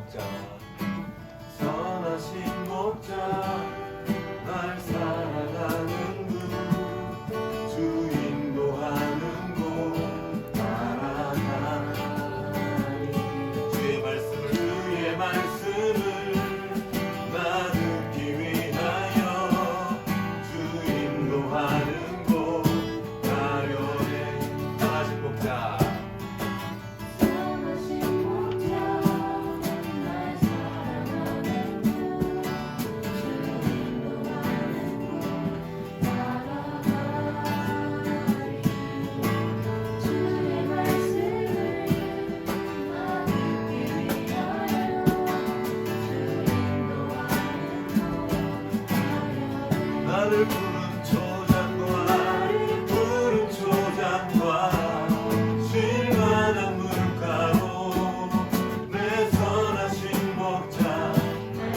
목자 선하신 목자 날 사랑하는 주 인도하는 곳 따라가리 주의 말씀을 나 듣기 위하여 주 인도하는 곳 가려네 선하신 목자 나를 부른 초장과 쉴 만한 물가로 내 선하신 목자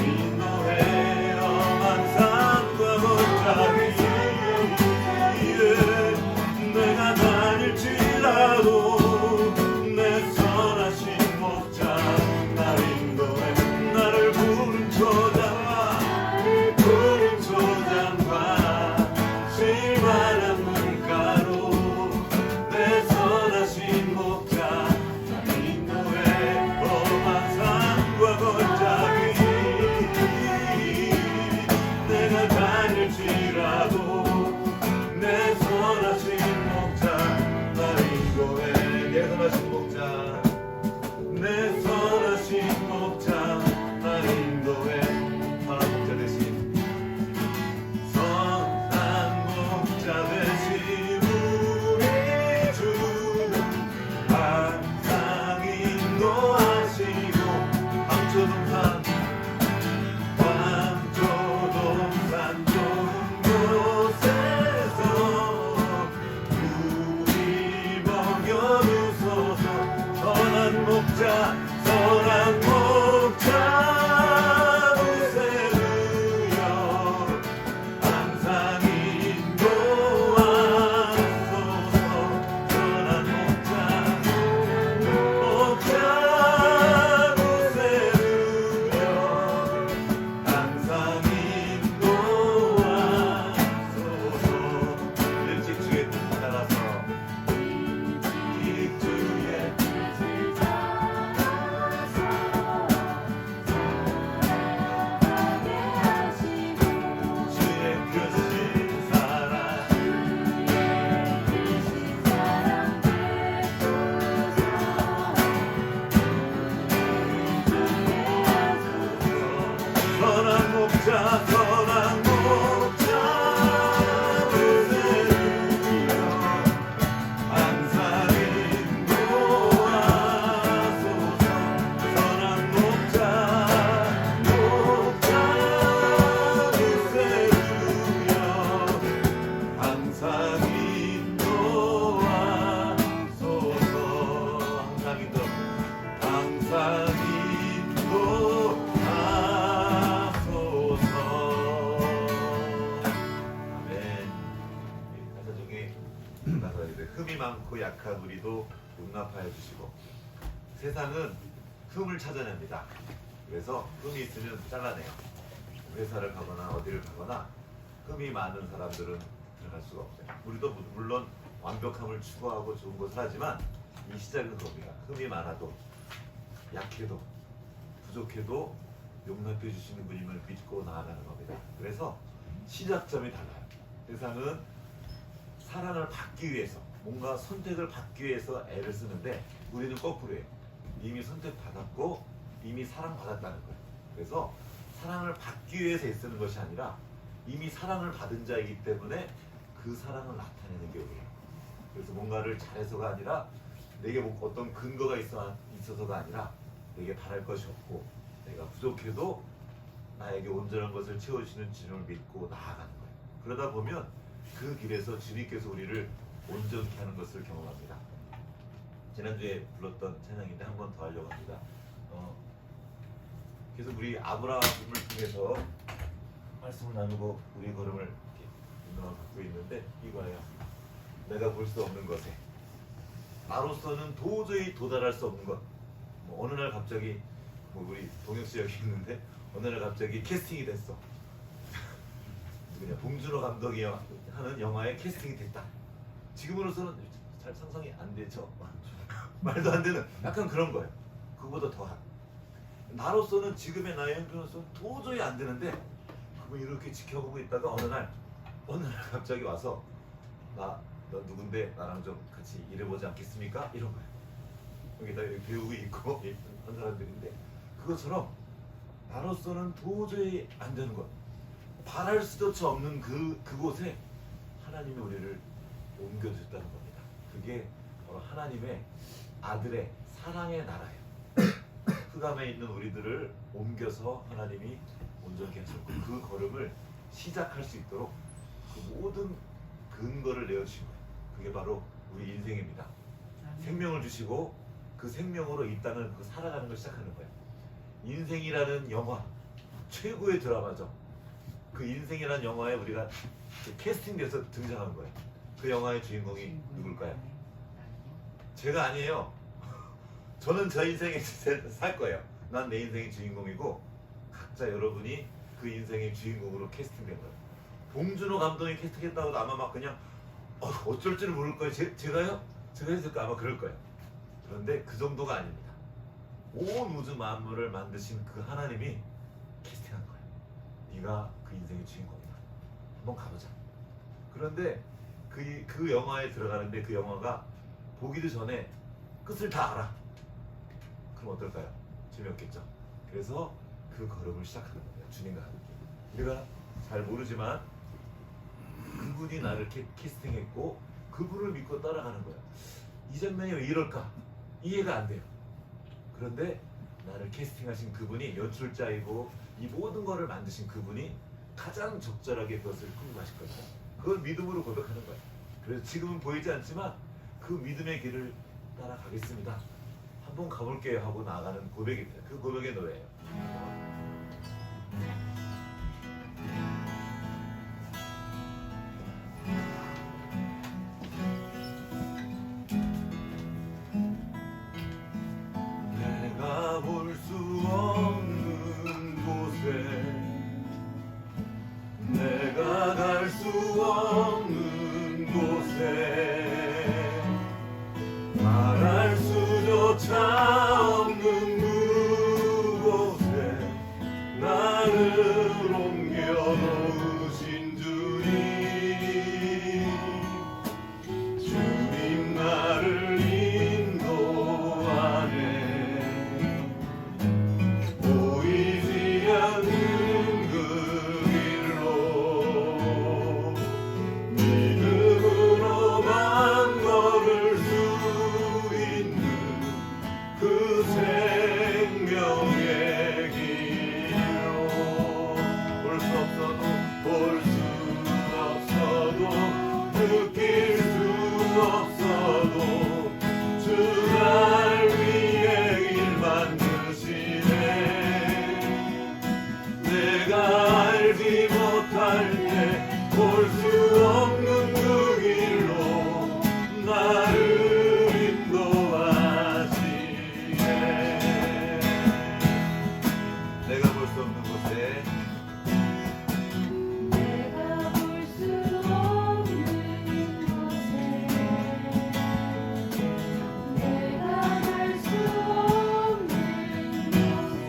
인도해 험한 산과 골짜기 내가 다닐지라도 내 선하신 목자 날 인도해 나를 부른 초장과 실만한 물가로 내 선하신 목자 인도해 험한 산과 골짜기 내가 다닐지라도 내 선하신 목자 날 인도해 내 선하신 목자 내 선하신 목자 날 인도해 선한 목자 대신 선한 목자 보세요 항상 인도하소서 선한 목자 보세요 항상 인도하소서 일찍 주의 뜻 따라서 선한 목자 보세요 항상 인도하소서 선한 목자 보세요 항상 인도하소서 항상 흠이 많고 약한 우리도 용납하여 주시고 세상은 흠을 찾아냅니다. 그래서 흠이 있으면 잘라내요. 회사를 가거나 어디를 가거나 흠이 많은 사람들은 들어갈 수가 없어요. 우리도 물론 완벽함을 추구하고 좋은 것을 하지만 이 시작은 그겁니다. 흠이 많아도 약해도 부족해도 용납해 주시는 분임을 믿고 나아가는 겁니다. 그래서 시작점이 달라요. 세상은 사랑을 받기 위해서 뭔가 선택을 받기 위해서 애를 쓰는데 우리는 거꾸로예요. 이미 선택받았고 이미 사랑받았다는 거예요. 그래서 사랑을 받기 위해서 애쓰는 것이 아니라 이미 사랑을 받은 자이기 때문에 그 사랑을 나타내는 게 우리예요. 그래서 뭔가를 잘해서가 아니라 내게 어떤 근거가 있어서가 아니라 내게 바랄 것이 없고 내가 부족해도 나에게 온전한 것을 채워주시는 주님을 믿고 나아가는 거예요. 그러다 보면 그 길에서 주님께서 우리를 온전케 하는 것을 경험합니다. 지난주에 불렀던 찬양인데 한 번 더 하려고 합니다. 계속 우리 아브라함을 통해서 말씀을 나누고 우리 걸음을 이렇게 인도를 갖고 있는데 이거예요. 내가 볼 수 없는 것에 나로서는 도저히 도달할 수 없는 것. 어느 날 갑자기 뭐 우리 동혁 씨 여기 있는데 어느 날 갑자기 캐스팅이 됐어. 누구냐, 봉준호 감독이 하는 영화에 캐스팅이 됐다. 지금으로서는 잘 상상이 안 되죠. 말도 안 되는 약간 그런 거예요. 그거보다 더한. 나로서는 지금의 나의 형편으로서는 도저히 안 되는데 그분 이렇게 지켜보고 있다가 어느 날 갑자기 와서 너 누군데 나랑 좀 같이 일해보지 않겠습니까? 이런 거예요. 여기다 배우가 있고 한 사람들인데 그것처럼 나로서는 도저히 안 되는 것, 바랄 수조차 없는 그곳에 하나님이 우리를 옮겨주셨다는 겁니다. 그게 바로 하나님의 아들의 사랑의 나라예요. 흑암에 있는 우리들을 옮겨서 하나님이 온전케 하셨고 그 걸음을 시작할 수 있도록 그 모든 근거를 내어주신 거예요. 그게 바로 우리 인생입니다. 생명을 주시고 그 생명으로 이 땅을 살아가는 걸 시작하는 거예요. 인생이라는 영화, 최고의 드라마죠. 그 인생이라는 영화에 우리가 캐스팅돼서 등장한 거예요. 그 영화의 주인공이 누굴까요? 제가 아니에요. 저는 저 인생에 살 거예요. 난 내 인생의 주인공이고 각자 여러분이 그 인생의 주인공으로 캐스팅된 거예요. 봉준호 감독이 캐스팅했다고 아마 막 그냥 어쩔 줄 모를 거예요. 제가요? 제가 했을까? 아마 그럴 거예요. 그런데 그 정도가 아닙니다. 온 우주 만물을 만드신 그 하나님이 캐스팅한 거예요. 네가 그 인생의 주인공이다. 한번 가보자. 그런데 그 영화에 들어가는데 그 영화가 보기도 전에 끝을 다 알아. 그럼 어떨까요? 재미없겠죠. 그래서 그 걸음을 시작하는 거예요. 주님과 함께. 우리가 잘 모르지만 그분이 나를 캐스팅했고 그분을 믿고 따라가는 거예요. 이 장면이 왜 이럴까? 이해가 안 돼요. 그런데 나를 캐스팅하신 그분이 연출자이고 이 모든 거를 만드신 그분이 가장 적절하게 그것을 꿈꾸하실 거예요. 그걸 믿음으로 고백하는 거예요. 그래서 지금은 보이지 않지만 그 믿음의 길을 따라가겠습니다. 한번 가볼게요 하고 나아가는 고백입니다. 그 고백의 노래예요. 내가 볼 수 없는 곳에 내가 갈 수 없는 곳에 말할 수조차 없는 그곳에 나를 옮겨놓으신 주님 나를 인도하네. 보이지 않는 그 길로 믿음으로만 걸을 수 있는 그 생명의 길로 볼 수 없어도 느낄 수 없어도 주 날 위해 길 만드시네. 내가 알지 못할 때 볼 수 없는 그 길로 나를 인도하시네. 내가 볼 수 없는 곳에 내가 볼 수 없는 곳에 내가 갈 수 없는 곳에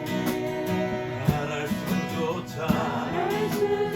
말할 수조차 알 수조차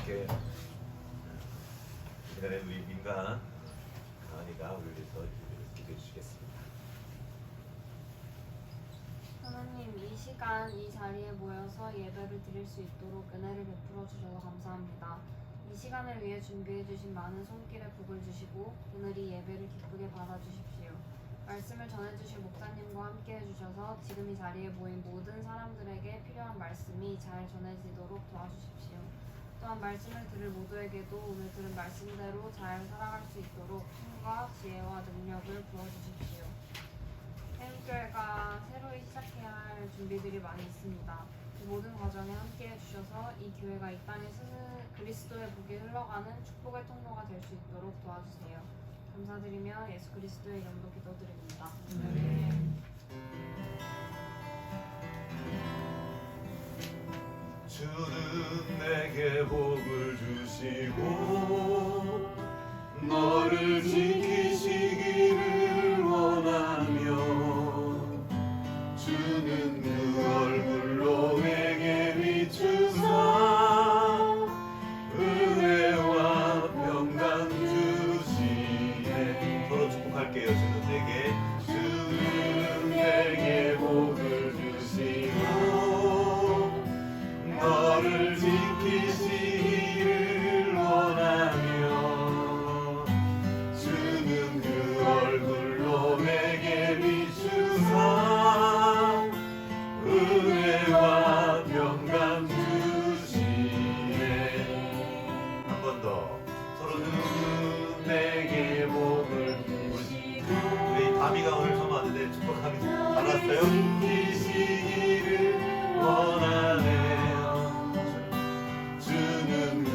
함께 이 시간에 우리 민간 가은이가 우리 위해서 기도해 주시겠습니다. 하나님, 이 시간 이 자리에 모여서 예배를 드릴 수 있도록 은혜를 베풀어 주셔서 감사합니다. 이 시간을 위해 준비해 주신 많은 손길에 복을 주시고 오늘 이 예배를 기쁘게 받아 주십시오. 말씀을 전해 주실 목사님과 함께 해 주셔서 지금 이 자리에 모인 모든 사람들에게 필요한 말씀이 잘 전해지도록 도와주십시오. 또한 말씀을 들을 모두에게도 오늘 들은 말씀대로 잘 살아갈 수 있도록 힘과 지혜와 능력을 부어 주십시오. 해운교회가 새로이 시작해야 할 준비들이 많이 있습니다. 그 모든 과정에 함께 해주셔서 이 교회가 이 땅에 그리스도의 복이 흘러가는 축복의 통로가 될 수 있도록 도와주세요. 감사드리며 예수 그리스도의 이름으로 기도드립니다. 주는 내게 복을 주시고 너를 지키시기를 원하며 주는 그 얼굴로 내게 비추사 은혜와 평강 주시네. 서로 축복할게요. 주는 내게 복을 주시고 너를 지키시기를 원하며 주는 그 얼굴로 내게 비추사 은혜와 평강 주시네. 한 번 더. 서로 주는 내게 복을 주시고 우리 다미가 오늘 처음 왔는데 축복함이 받았어요? 지키시기를 원하네요. 주는 그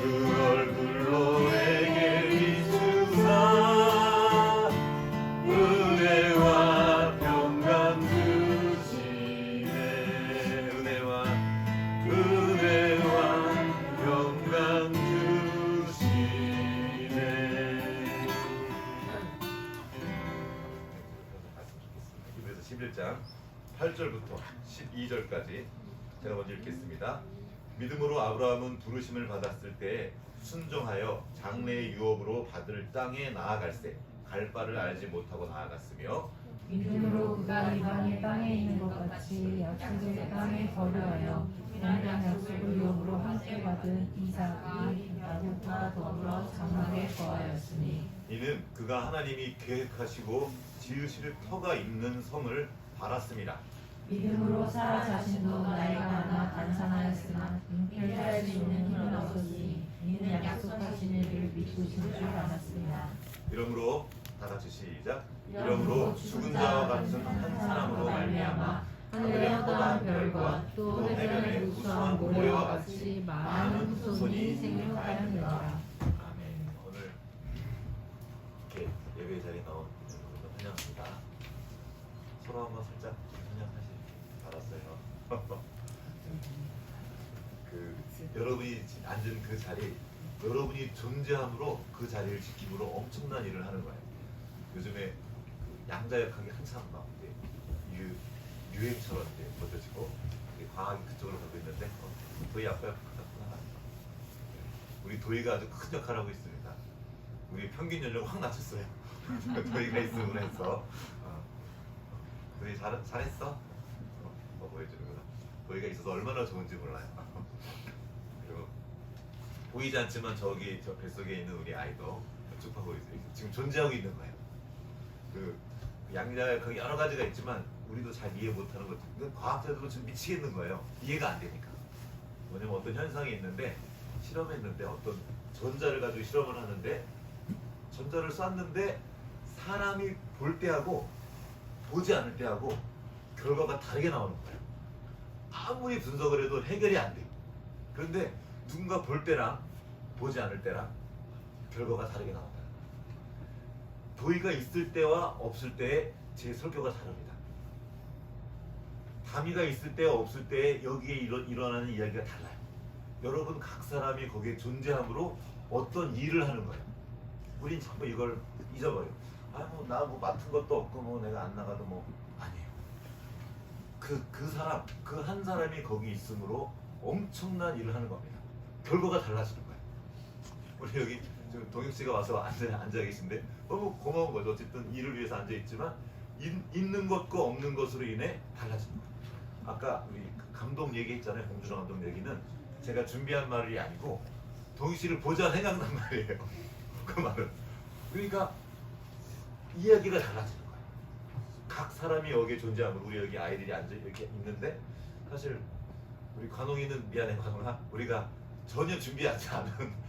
얼굴로 내게 비추사 은혜와 평강 주시네. 은혜와 평강 주시네. 히브리서 11장 8절부터 12절까지 제가 먼저 읽겠습니다. 믿음으로 아브라함은 부르심을 받았을 때 순종하여 장래의 유업으로 받을 땅에 나아갈새 갈 바를 알지 못하고 나아갔으며 믿음으로 그가 이방의 땅에 있는 것 같이 약속의 땅에 거류하여 동일한 약속을 유업으로 함께 받은 이삭이 야곱과 더불어 장막에 거하였으니 이는 그가 하나님이 계획하시고 지으실 터가 있는 성을 바랐습니다. 믿음으로 사라 자신도 나이가 많아 단산하였으나 잉태할 수 있는 힘은 없었으니 이는 약속하신 이를 믿고 있는 줄 알았습니다. 이러므로 다 같이 시작. 이러므로 죽은 자와 같은 한 사람으로 말미암아 하늘의 허다한 별과 또 해변의 우수한 모래와 같이 많은 후손이 생육하였느니라. 아멘. 오늘 이렇게 예배 자리에 나온 여러분 환영합니다. 서로 한번 살짝 환영하시 받았어요. 여러분이 앉은 그 자리, 여러분이 존재함으로 그 자리를 지킴으로 엄청난 일을 하는 거예요. 요즘에 그 양자역학이 한참 막 유행처럼 이제 버텨지고 과학이 그쪽으로 가고 있는데 도희 아빠 같구나. 우리 도희가 아주 큰 역할을 하고 있습니다. 우리 평균 연령 확 낮췄어요. 도희가 있으면 해서 도희 잘했어? 뭐 보여주는구나. 도희가 있어서 얼마나 좋은지 몰라요. 그리고 보이지 않지만 저기 저 뱃속에 있는 우리 아이도 축복하고 있어요. 지금 존재하고 있는 거예요. 그 양자역학이 여러 가지가 있지만 우리도 잘 이해 못하는 것, 과학자들은 지금 미치겠는 거예요. 이해가 안 되니까. 뭐냐면 어떤 현상이 있는데 실험했는데 어떤 전자를 가지고 실험을 하는데 전자를 쐈는데 사람이 볼 때하고 보지 않을 때하고 결과가 다르게 나오는 거예요. 아무리 분석을 해도 해결이 안 돼요. 그런데 누군가 볼 때랑 보지 않을 때랑 결과가 다르게 나온다. 도의가 있을 때와 없을 때의 제 설교가 다릅니다. 다미가 있을 때와 없을 때에 여기에 일어나는 이야기가 달라요. 여러분 각 사람이 거기에 존재함으로 어떤 일을 하는 거예요. 우린 자꾸 이걸 잊어버려요. 나 맡은 것도 없고 내가 안 나가도 아니에요. 그 사람, 그 한 사람이 거기 있으므로 엄청난 일을 하는 겁니다. 결과가 달라지는 거예요. 우리 여기 지금 동혁 씨가 와서 앉아 계신데 너무 고마운 거죠. 어쨌든 일을 위해서 앉아 있지만 있는 것과 없는 것으로 인해 달라지는 거예요. 아까 우리 감독 얘기했잖아요. 봉준호 감독 얘기는 제가 준비한 말이 아니고 동혁 씨를 보자 생각난 말이에요. 그 말은 그러니까 이야기가 달라지는 거예요. 각 사람이 여기에 존재하면 우리 여기 아이들이 앉아 이렇게 있는데 사실 우리 관홍이는 미안해 관홍아 우리가 전혀 준비하지 않은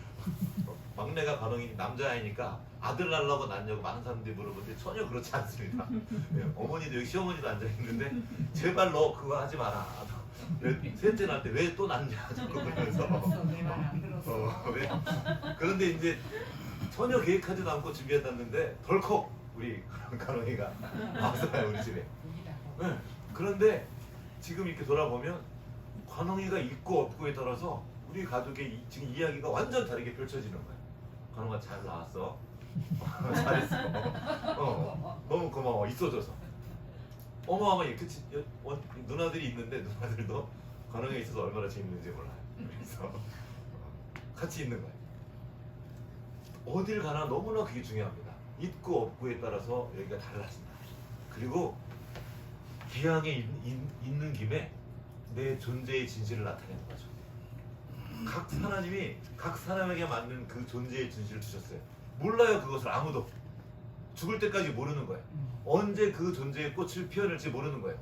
막내가 관홍이 남자아이니까 아들 낳으려고 낳냐고 많은 사람들이 물어보는데 전혀 그렇지 않습니다. 예, 어머니도 여기 시어머니도 앉아 있는데 제발 너 그거 하지 마라. 셋째 낳을 때 왜 또 낳냐 자꾸 그러면서 왜? 그런데 이제 전혀 계획하지도 않고 준비해놨는데 덜컥 우리 관홍이가 왔어요 우리 집에. 네. 그런데 지금 이렇게 돌아보면 관홍이가 있고 없고에 따라서 우리 가족의 지금 이야기가 완전 다르게 펼쳐지는 거예요. 관홍아 잘 나왔어. 잘했어. 너무 고마워 있어줘서. 어마어마하게 그치 누나들이 있는데 누나들도 관홍이가 있어서 얼마나 재밌는지 몰라요. 그래서 같이 있는 거예요. 어딜 가나 너무나 그게 중요합니다. 있고 없고에 따라서 여기가 달라진다. 그리고 기왕에 있는 김에 내 존재의 진실을 나타내는 거죠. 하나님이 각 사람에게 맞는 그 존재의 진실을 주셨어요. 몰라요 그것을 아무도. 죽을 때까지 모르는 거예요. 언제 그 존재의 꽃을 피워낼지 모르는 거예요.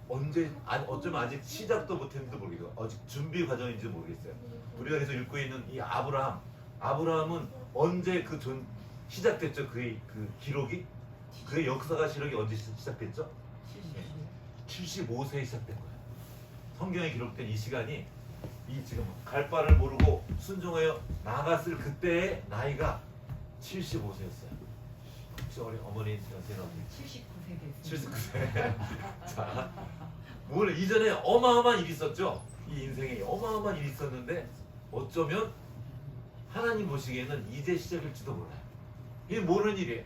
언제 어쩌면 아직 시작도 못했는지도 모르겠어요. 아직 준비 과정인지 모르겠어요. 우리가 계속 읽고 있는 이 아브라함은 언제 시작됐죠? 그의 그 기록이 그의 역사가 시록이 언제 시작됐죠? 75세에 시작된 거예요. 성경에 기록된 이 시간이 이 지금 갈 바를 모르고 순종하여 나갔을 그때의 나이가 75세였어요. 혹시 어머니 연세는 어떻게? 79세. 자, 뭘 이전에 어마어마한 일이 있었죠. 이 인생에 어마어마한 일이 있었는데 어쩌면 하나님 보시기에는 이제 시작일지도 몰라요. 이게 모르는 일이에요.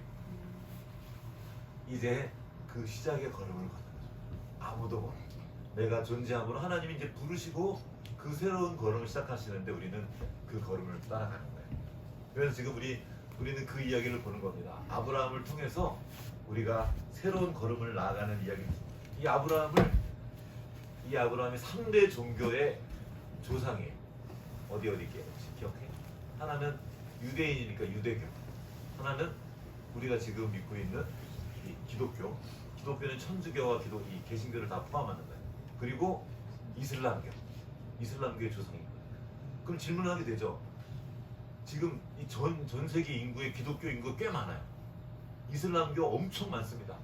이제 그 시작의 걸음을 걷는 거죠. 아무도 모르는. 내가 존재함으로 하나님이 이제 부르시고 그 새로운 걸음을 시작하시는데 우리는 그 걸음을 따라가는 거예요. 그래서 지금 우리는 그 이야기를 보는 겁니다. 아브라함을 통해서 우리가 새로운 걸음을 나아가는 이야기입니다. 이 아브라함이 3대 종교의 조상이에요. 어디 있게 혹시 기억해? 하나는 유대인이니까 유대교. 하나는 우리가 지금 믿고 있는 이 기독교. 기독교는 천주교와 이 개신교를 다 포함하는 거예요. 그리고 이슬람교의 조상입니다. 그럼 질문하게 되죠. 지금 이 전 세계 인구의 기독교 인구가 꽤 많아요. 이슬람교 엄청 많습니다.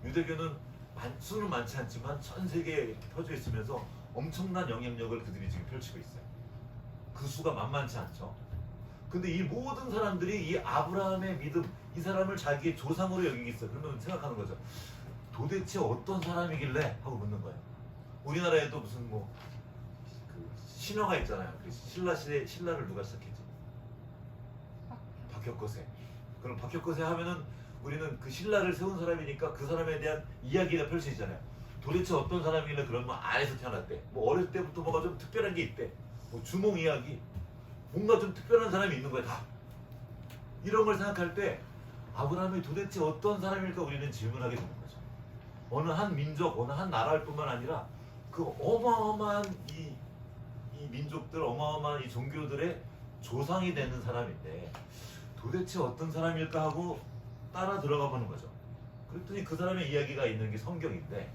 유대교는 수는 많지 않지만 전 세계에 퍼져 있으면서 엄청난 영향력을 그들이 지금 펼치고 있어요. 그 수가 만만치 않죠. 근데 이 모든 사람들이 이 아브라함의 믿음, 이 사람을 자기의 조상으로 여기고 있어요. 그러면 생각하는 거죠. 도대체 어떤 사람이길래? 하고 묻는 거예요. 우리나라에도 무슨 그 신화가 있잖아요. 그 신라 시대 신라를 누가 시작했지? 박혁거세. 그럼 박혁거세 하면은 우리는 그 신라를 세운 사람이니까 그 사람에 대한 이야기가 펼쳐지잖아요. 도대체 어떤 사람이길래 그러면 안에서 태어났대. 어릴 때부터 뭐가 좀 특별한 게 있대. 주몽 이야기. 뭔가 좀 특별한 사람이 있는 거야 다. 이런 걸 생각할 때 아브라함이 도대체 어떤 사람일까 우리는 질문하게 되는 거죠. 어느 한 민족, 어느 한 나라일 뿐만 아니라 그 어마어마한 이 민족들, 어마어마한 이 종교들의 조상이 되는 사람인데 도대체 어떤 사람일까 하고 따라 들어가 보는 거죠. 그랬더니 그 사람의 이야기가 있는 게 성경인데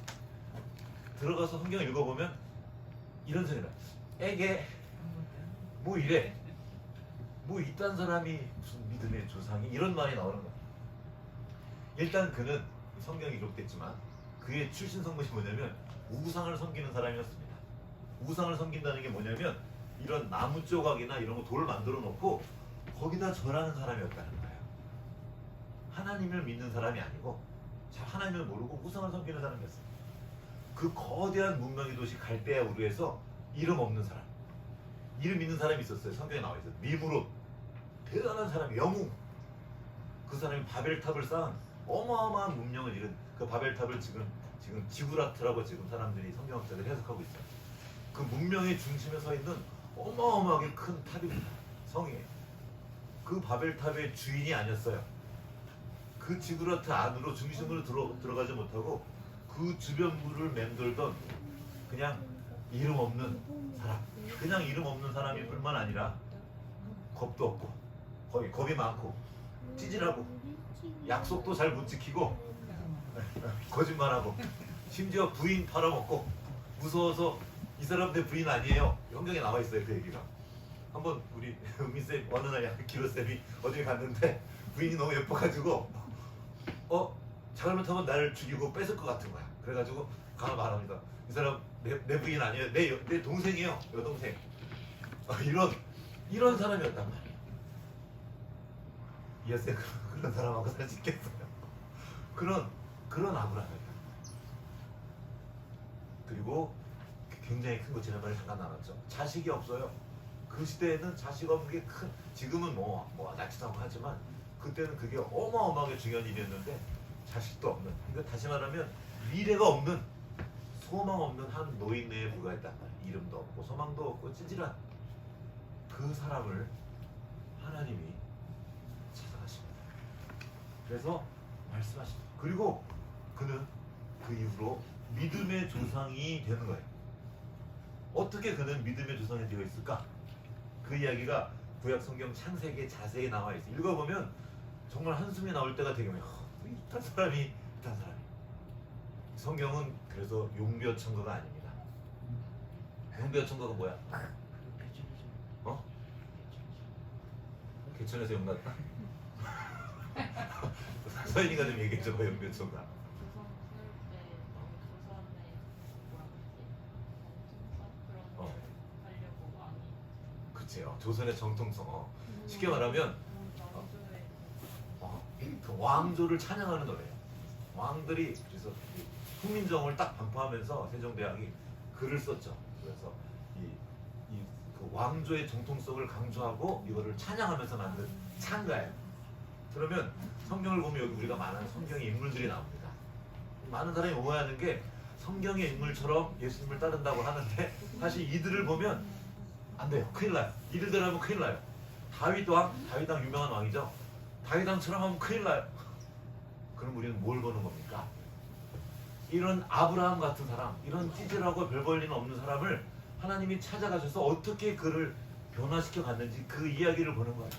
들어가서 성경을 읽어보면 이런 생각이 나요. 에게 뭐 이래? 뭐 이딴 사람이 무슨 믿음의 조상이? 이런 말이 나오는 거야. 일단 그는 성경에 기록됐지만 그의 출신 성분이 뭐냐면 우상을 섬기는 사람이었습니다. 우상을 섬긴다는 게 뭐냐면 이런 나무 조각이나 이런 거 돌을 만들어 놓고 거기다 절하는 사람이었다는 거예요. 하나님을 믿는 사람이 아니고 하나님을 모르고 우상을 섬기는 사람이었어요. 그 거대한 문명의 도시 갈대아 우르에서 이름 없는 사람, 이름 있는 사람이 있었어요. 성경에 나와 있어요. 미브롯, 대단한 사람, 영웅. 그 사람이 바벨탑을 쌓은 어마어마한 문명을 이룬 그 바벨탑을 지금 지구라트라고 지금 사람들이 성경학자들이 해석하고 있어요. 그 문명의 중심에 서 있는 어마어마하게 큰 탑입니다. 성이에요. 그 바벨탑의 주인이 아니었어요. 그 지구라트 안으로 중심으로 들어가지 못하고 그 주변부를 맴돌던 그냥 이름 없는 사람. 그냥 이름 없는 사람이 뿐만 아니라 겁도 없고 겁이 많고 찌질하고 약속도 잘 못 지키고 거짓말하고 심지어 부인 팔아먹고 무서워서 이 사람 내 부인 아니에요. 성경에 나와 있어요. 그 얘기가. 한번 우리 은미쌤 어느 날 기로쌤이 어딜 갔는데 부인이 너무 예뻐가지고 잘못하면 나를 죽이고 뺏을 것 같은 거야. 그래가지고 가서 말합니다. 이 사람 내 부인 아니에요. 내 동생이에요. 여동생. 이런 사람이었단 말이에요. 이어쌤 그런 사람하고 살 수 있겠어요. 그런 아브라함이에요. 그리고 굉장히 큰 거 지난번에 잠깐 나눴죠. 자식이 없어요. 그 시대에는 자식 없는 게 지금은 뭐 낳지도 않고 하지만 그때는 그게 어마어마하게 중요한 일이었는데 자식도 없는. 근데 다시 말하면 미래가 없는 소망 없는 한 노인네에 불과했단 말이에요. 이름도 없고 소망도 없고 찌질한 그 사람을 하나님이 찾아가십니다. 그래서 말씀하십니다. 그리고 그는 그 이후로 믿음의 조상이 되는 거예요. 어떻게 그는 믿음의 조상이 되어 있을까? 그 이야기가 구약 성경 창세기에 자세히 나와 있어요. 읽어보면 정말 한숨이 나올 때가 되게 많아요. 이딴 사람이. 성경은 그래서 용비어천가가 아닙니다. 용비어천가가 뭐야? 개천에서 용 났다? 서인이가 좀 얘기해줘. 용비어천가. 그치요. 조선의 정통성. 쉽게 말하면 그 왕조를 찬양하는 노래예요. 왕들이 그래서 훈민정음을 딱 반포하면서 세종대왕이 글을 썼죠. 그래서 그 왕조의 정통성을 강조하고 이거를 찬양하면서 만든 찬가예요. 그러면 성경을 보면 여기 우리가 많은 성경의 인물들이 나옵니다. 많은 사람이 오해하는 게 성경의 인물처럼 예수님을 따른다고 하는데 사실 이들을 보면 안 돼요. 큰일 나요. 이들대로 하면 큰일 나요. 다윗 왕 유명한 왕이죠. 다윗 왕처럼 하면 큰일 나요. 그럼 우리는 뭘 보는 겁니까? 이런 아브라함 같은 사람, 이런 찌질하고 별 볼 일 없는 사람을 하나님이 찾아가셔서 어떻게 그를 변화시켜 갔는지 그 이야기를 보는 거예요.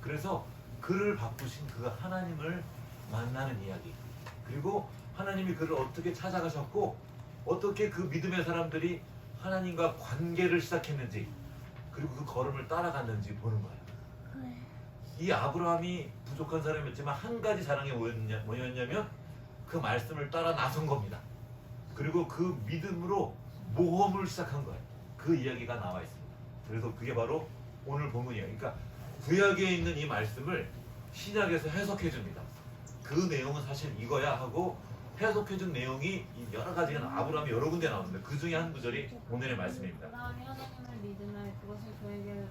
그래서 그를 바꾸신 그 하나님을 만나는 이야기, 그리고 하나님이 그를 어떻게 찾아가셨고 어떻게 그 믿음의 사람들이 하나님과 관계를 시작했는지, 그리고 그 걸음을 따라갔는지 보는 거예요. 이 아브라함이 부족한 사람이었지만 한 가지 자랑이 뭐였냐면 그 말씀을 따라 나선 겁니다. 그리고 그 믿음으로 모험을 시작한 거예요. 그 이야기가 나와 있습니다. 그래서 그게 바로 오늘 본문이에요. 그러니까 구약에 있는 이 말씀을 신약에서 해석해 줍니다. 그 내용은 사실 이거야 하고 해석해 준 내용이 여러 가지가 아브라함이 여러 군데 나오는데 그 중에 한 구절이 오늘의 말씀입니다. 아브라함이 하나님을 믿음에 그것을 그에게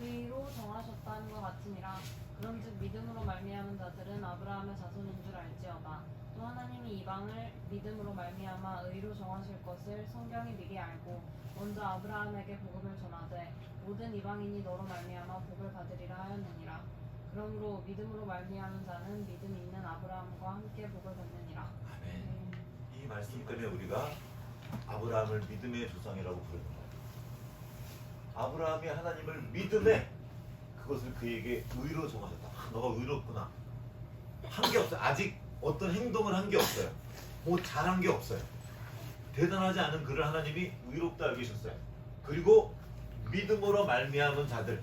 의로 정하셨다는 것 같으니라. 그런즉 믿음으로 말미암은 자들은 아브라함의 자손인 줄 알지어다. 또 하나님이 이방을 믿음으로 말미암아 의로 정하실 것을 성경이 미리 알고 먼저 아브라함에게 복음을 전하되 모든 이방인이 너로 말미암아 복을 받으리라 하였느니라. 그러므로 믿음으로 말미암은 자는 믿음 있는 아브라함과 함께 복을 받느니라. 아멘. 이 말씀 때문에 우리가 아브라함을 믿음의 조상이라고 부르는 거예요. 아브라함이 하나님을 믿음에 그것을 그에게 의로 정하셨다. 너가 의롭구나. 한 게 없어요. 아직 어떤 행동을 한 게 없어요. 뭐 잘한 게 없어요. 대단하지 않은 그를 하나님이 의롭다 여기셨어요. 그리고 믿음으로 말미암은 자들,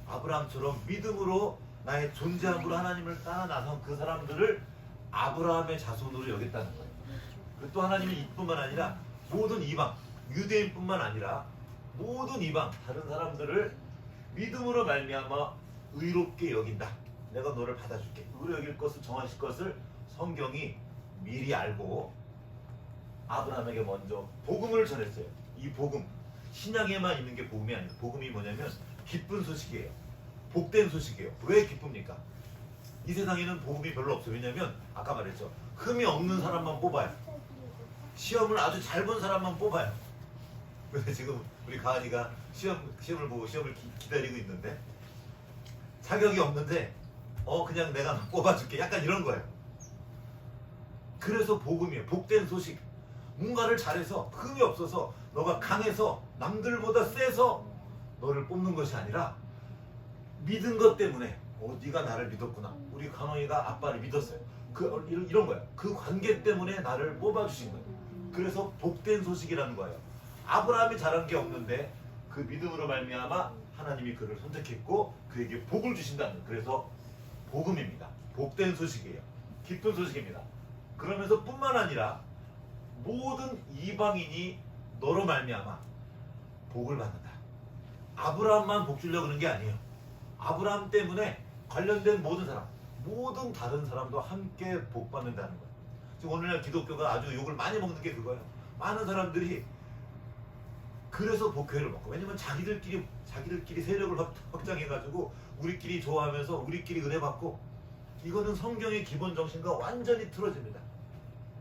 아브라함처럼 믿음으로 나의 존재함으로 하나님을 따라 나선 그 사람들을 아브라함의 자손으로 여겼다는 거예요. 또 하나님은 이뿐만 아니라 모든 이방, 유대인뿐만 아니라 모든 이방, 다른 사람들을 믿음으로 말미암아 의롭게 여긴다. 내가 너를 받아줄게. 의로 여길 것을 정하실 것을 성경이 미리 알고 아브라함에게 먼저 복음을 전했어요. 이 복음, 신약에만 있는 게 복음이 아니에요. 복음이 뭐냐면 기쁜 소식이에요. 복된 소식이에요. 왜 기쁩니까? 이 세상에는 복음이 별로 없어요. 왜냐면 아까 말했죠. 흠이 없는 사람만 뽑아요. 시험을 아주 잘 본 사람만 뽑아요. 근데 지금 우리 가은이가 시험을 보고 시험을 기다리고 있는데 자격이 없는데 그냥 내가 뽑아줄게 약간 이런 거예요. 그래서 복음이에요. 복된 소식. 뭔가를 잘해서 흠이 없어서 너가 강해서 남들보다 세서 너를 뽑는 것이 아니라 믿은 것 때문에 네가 나를 믿었구나. 우리 강원이가 아빠를 믿었어요. 이런 거예요. 그 관계 때문에 나를 뽑아주신 거예요. 그래서 복된 소식이라는 거예요. 아브라함이 잘한 게 없는데 그 믿음으로 말미암아 하나님이 그를 선택했고 그에게 복을 주신다는, 그래서 복음입니다. 복된 소식이에요. 기쁜 소식입니다. 그러면서 뿐만 아니라 모든 이방인이 너로 말미암아 복을 받는다. 아브라함만 복 주려고 그러는 게 아니에요. 아브라함 때문에 관련된 모든 사람, 모든 다른 사람도 함께 복 받는다는 거예요. 지금 오늘날 기독교가 아주 욕을 많이 먹는 게 그거예요. 많은 사람들이 그래서 복회를 먹고, 왜냐면 자기들끼리 세력을 확장해가지고 우리끼리 좋아하면서 우리끼리 은혜 받고, 이거는 성경의 기본 정신과 완전히 틀어집니다.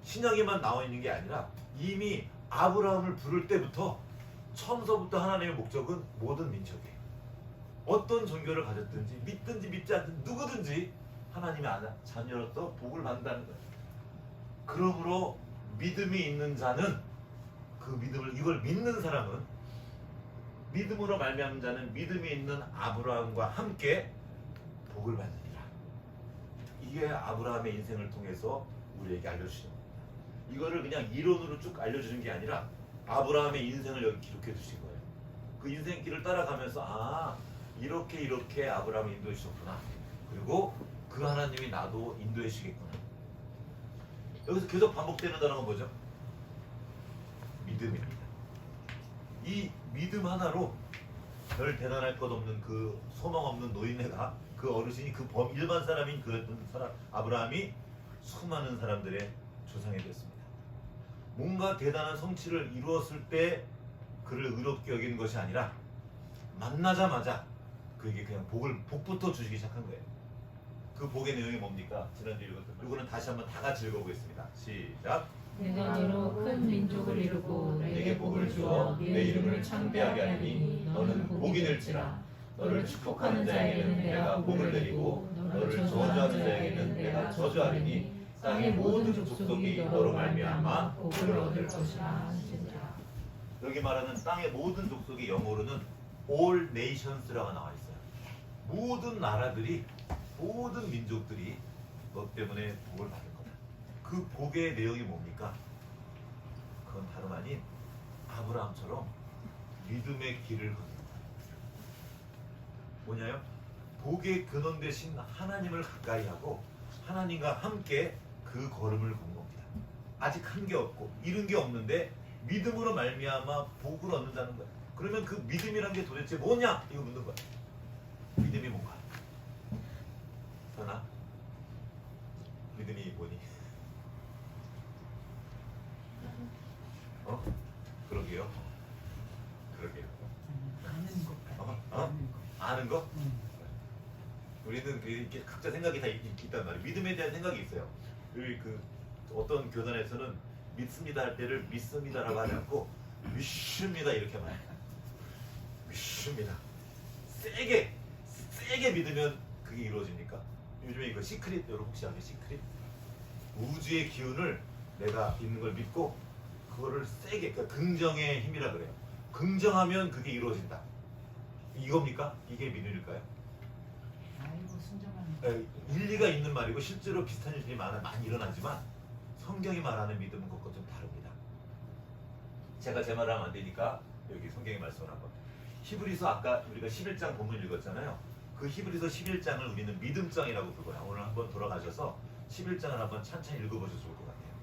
신약에만 나와 있는 게 아니라 이미 아브라함을 부를 때부터 처음서부터 하나님의 목적은 모든 민족이에요. 어떤 종교를 가졌든지 믿든지 믿지 않든 누구든지 하나님의 자녀로서 복을 받는다는 거예요. 그러므로 믿음이 있는 자는, 그 믿음을, 이걸 믿는 사람은, 믿음으로 말미암은 자는 믿음이 있는 아브라함과 함께 복을 받느니라. 이게 아브라함의 인생을 통해서 우리에게 알려주시는 겁니다. 이거를 그냥 이론으로 쭉 알려주는 게 아니라 아브라함의 인생을 여기 기록해 주신 거예요. 그 인생길을 따라가면서 이렇게 아브라함을 인도해 주셨구나. 그리고 그 하나님이 나도 인도해 주시겠구나. 여기서 계속 반복되는 단어가 뭐죠? 믿음입니다. 이 믿음 하나로 별 대단할 것 없는 그 소망 없는 노인네가, 그 어르신이, 그 일반 사람인 그랬던 사람 아브라함이 수많은 사람들의 조상이 됐습니다. 뭔가 대단한 성취를 이루었을 때 그를 의롭게 여기는 것이 아니라 만나자마자 그에게 그냥 복부터 주시기 시작한 거예요. 그 복의 내용이 뭡니까? 지난주에 읽었던 거. 이거는 다시 한번 다 같이 읽어보겠습니다. 시작. 내가 너로 큰 민족을 이루고 내게 복을 주어 내 이름을 창대하게 하리니 너는 복이 될지라. 너를 축복하는 자에게는 내가 복을 내리고 너를 저주하는 자에게는 내가 저주하리니 땅의 모든 족속이 너로 말미암아 복을 얻을 것이라. 여기 말하는 땅의 모든 족속이 영어로는 all nations라고 나와 있어요. 모든 나라들이, 모든 민족들이 너 때문에 복을 받을 거다. 그 복의 내용이 뭡니까? 그건 다름 아닌 아브라함처럼 믿음의 길을 걷는 거예요. 뭐냐요? 복의 근원 되신 하나님을 가까이 하고 하나님과 함께 그 걸음을 걷는 겁니다. 아직 한 게 없고 이룬 게 없는데 믿음으로 말미암아 복을 얻는다는 거예요. 그러면 그 믿음이란 게 도대체 뭐냐? 이거 묻는 거예요. 믿음이 뭔가? 선아? 믿음이 뭐니? 그러게요. 아는 거? 우리는 이렇게 각자 생각이 다 있단 말이에요. 믿음에 대한 생각이 있어요. 여기 어떤 교단에서는 믿습니다 할 때를 믿습니다라고 하지 않고 믿습니다 이렇게 말해요. 믿습니다. 세게 믿으면 그게 이루어집니까? 요즘에 이거 시크릿, 여러분 혹시 아세요? 시크릿? 우주의 기운을 내가 있는 걸 믿고 그거를 세게, 그러니까 긍정의 힘이라 그래요. 긍정하면 그게 이루어진다. 이겁니까? 이게 믿음일까요? 일리가 있는 말이고 실제로 비슷한 일이 많이 일어나지만 성경이 말하는 믿음은 그것과 좀 다릅니다. 제가 제 말을 하면 안 되니까 여기 성경의 말씀을 한번. 히브리서 아까 우리가 11장 본문 읽었잖아요. 그 히브리서 11장을 우리는 믿음장이라고 부르고요. 오늘 한번 돌아가셔서 11장을 한번 찬찬히 읽어보셔도 좋을 것 같아요.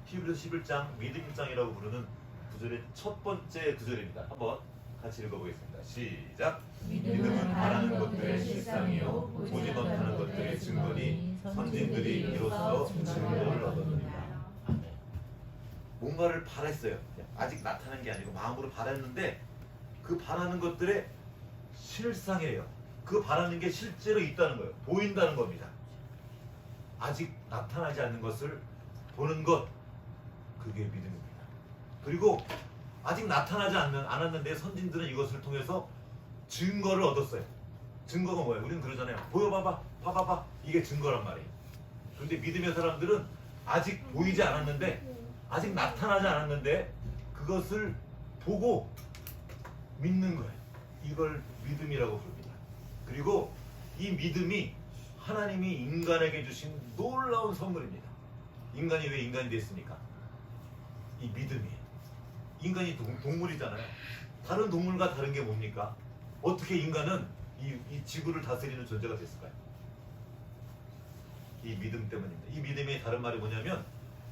히브리서 11장 믿음장이라고 부르는 구절의 첫 번째 구절입니다. 한번 같이 읽어보겠습니다. 시작. 믿음은 바라는 것들의 실상이요 보지 못하는 것들의 증거니 선진들이 이로써 증거를 얻었느니라. 뭔가를 바랬어요. 아직 나타난 게 아니고 마음으로 바랬는데 그 바라는 것들의 실상이에요. 그 바라는 게 실제로 있다는 거예요. 보인다는 겁니다. 아직 나타나지 않는 것을 보는 것, 그게 믿음입니다. 그리고 아직 나타나지 않았는데 선진들은 이것을 통해서 증거를 얻었어요. 증거가 뭐예요? 우리는 그러잖아요. 보여봐봐, 봐봐봐. 이게 증거란 말이에요. 그런데 믿음의 사람들은 아직 보이지 않았는데, 아직 나타나지 않았는데 그것을 보고 믿는 거예요. 이걸 믿음이라고 부릅니다. 그리고 이 믿음이 하나님이 인간에게 주신 놀라운 선물입니다. 인간이 왜 인간이 됐습니까? 이 믿음이에요. 인간이 동물이잖아요. 다른 동물과 다른 게 뭡니까? 어떻게 인간은 이 지구를 다스리는 존재가 됐을까요? 이 믿음 때문입니다. 이 믿음의 다른 말이 뭐냐면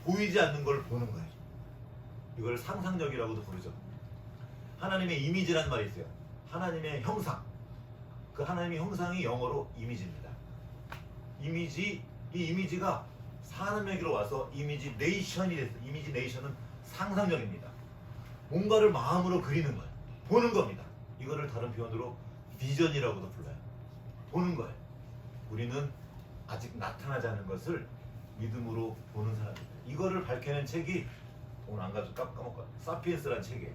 보이지 않는 걸 보는 거예요. 이걸 상상력이라고도 부르죠. 하나님의 이미지라는 말이 있어요. 하나님의 형상. 그 하나님의 형상이 영어로 이미지입니다. 이미지, 이 이미지가 사람에게로 와서 이미지 네이션이 됐어요. 이미지 네이션은 상상력입니다. 뭔가를 마음으로 그리는 거예요. 보는 겁니다. 이거를 다른 표현으로 비전이라고도 불러요. 보는 거예요. 우리는 아직 나타나지 않은 것을 믿음으로 보는 사람입니다. 이거를 밝혀낸 책이 오늘 안 가지고 까먹었어요. 사피엔스라는 책이에요.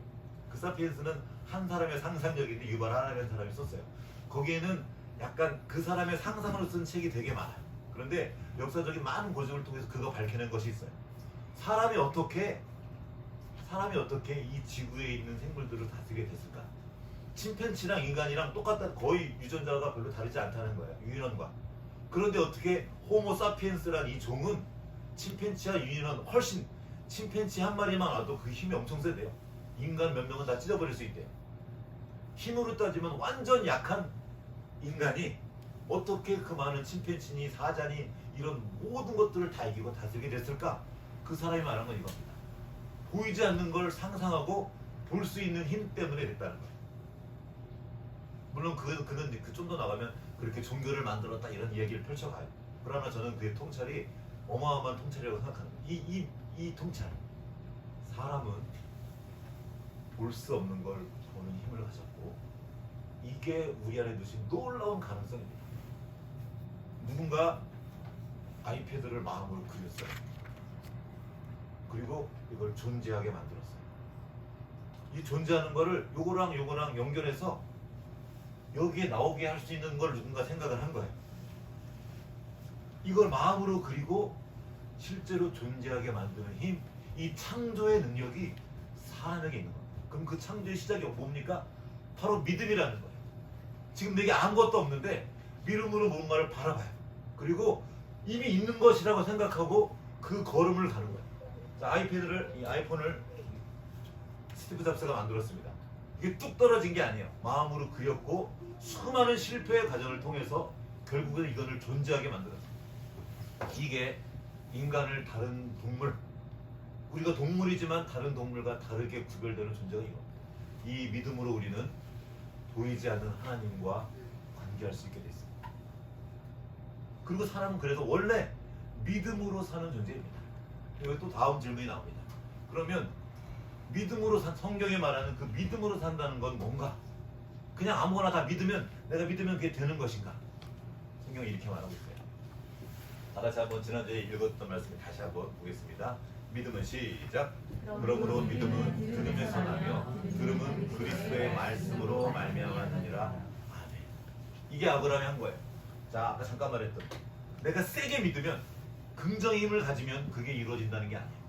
그 사피엔스는 한 사람의 상상력인데 유발 하나라는 사람이 썼어요. 거기에는 약간 그 사람의 상상으로 쓴 책이 되게 많아요. 그런데 역사적인 많은 고증을 통해서 그거 밝혀낸 것이 있어요. 사람이 어떻게 이 지구에 있는 생물들을 다스리게 됐을까? 침팬지랑 인간이랑 똑같다, 거의 유전자가 별로 다르지 않다는 거예요. 유인원과. 그런데 어떻게 호모 사피엔스라는 이 종은 침팬지와 유인원 훨씬, 침팬지 한 마리만 와도 그 힘이 엄청 세대요. 인간 몇 명은 다 찢어버릴 수 있대요. 힘으로 따지면 완전 약한 인간이 어떻게 그 많은 침팬지니 사자니 이런 모든 것들을 다 이기고 다스리게 됐을까? 그 사람이 말한 건 이겁니다. 보이지 않는 걸 상상하고 볼 수 있는 힘 때문에 됐다는 거예요. 물론 그는 좀 더 나가면 그렇게 종교를 만들었다 이런 이야기를 펼쳐가요. 그러나 저는 그의 통찰이 어마어마한 통찰이라고 생각합니다. 이 통찰, 사람은 볼 수 없는 걸 보는 힘을 가졌고 이게 우리 안에 두신 놀라운 가능성입니다. 누군가 아이패드를 마음으로 그렸어요. 그리고 이걸 존재하게 만들었어요. 이 존재하는 거를 요거랑 연결해서 여기에 나오게 할 수 있는 걸 누군가 생각을 한 거예요. 이걸 마음으로 그리고 실제로 존재하게 만드는 힘, 이 창조의 능력이 사람에게 있는 겁니다. 그럼 그 창조의 시작이 뭡니까? 바로 믿음이라는 거예요. 지금 내게 아무것도 없는데 믿음으로 뭔가를 바라봐요. 그리고 이미 있는 것이라고 생각하고 그 걸음을 가는 거예요. 자, 이 아이폰을 스티브 잡스가 만들었습니다. 이게 뚝 떨어진 게 아니에요. 마음으로 그렸고 수많은 실패의 과정을 통해서 결국은 이것을 존재하게 만들었어요. 이게 인간을 다른 동물, 우리가 동물이지만 다른 동물과 다르게 구별되는 존재가 이겁니다. 이 믿음으로 우리는 보이지 않는 하나님과 관계할 수 있게 됐습니다. 그리고 사람은 그래서 원래 믿음으로 사는 존재입니다. 여기 또 다음 질문이 나옵니다. 그러면 믿음으로 성경에 말하는 그 믿음으로 산다는 건 뭔가? 그냥 아무거나 다 믿으면, 내가 믿으면 그게 되는 것인가? 성경이 이렇게 말하고 있어요. 다 같이 한번 지난주에 읽었던 말씀을 다시 한번 보겠습니다. 믿음은 시작. 그러므로 믿음은 들음에서 나며 들음은 그리스도의 말씀으로 말미암았느니라. 아멘. 이게 아브라함이 한 거예요. 자, 아까 잠깐 말했던, 내가 세게 믿으면, 긍정의 힘을 가지면 그게 이루어진다는 게 아니에요.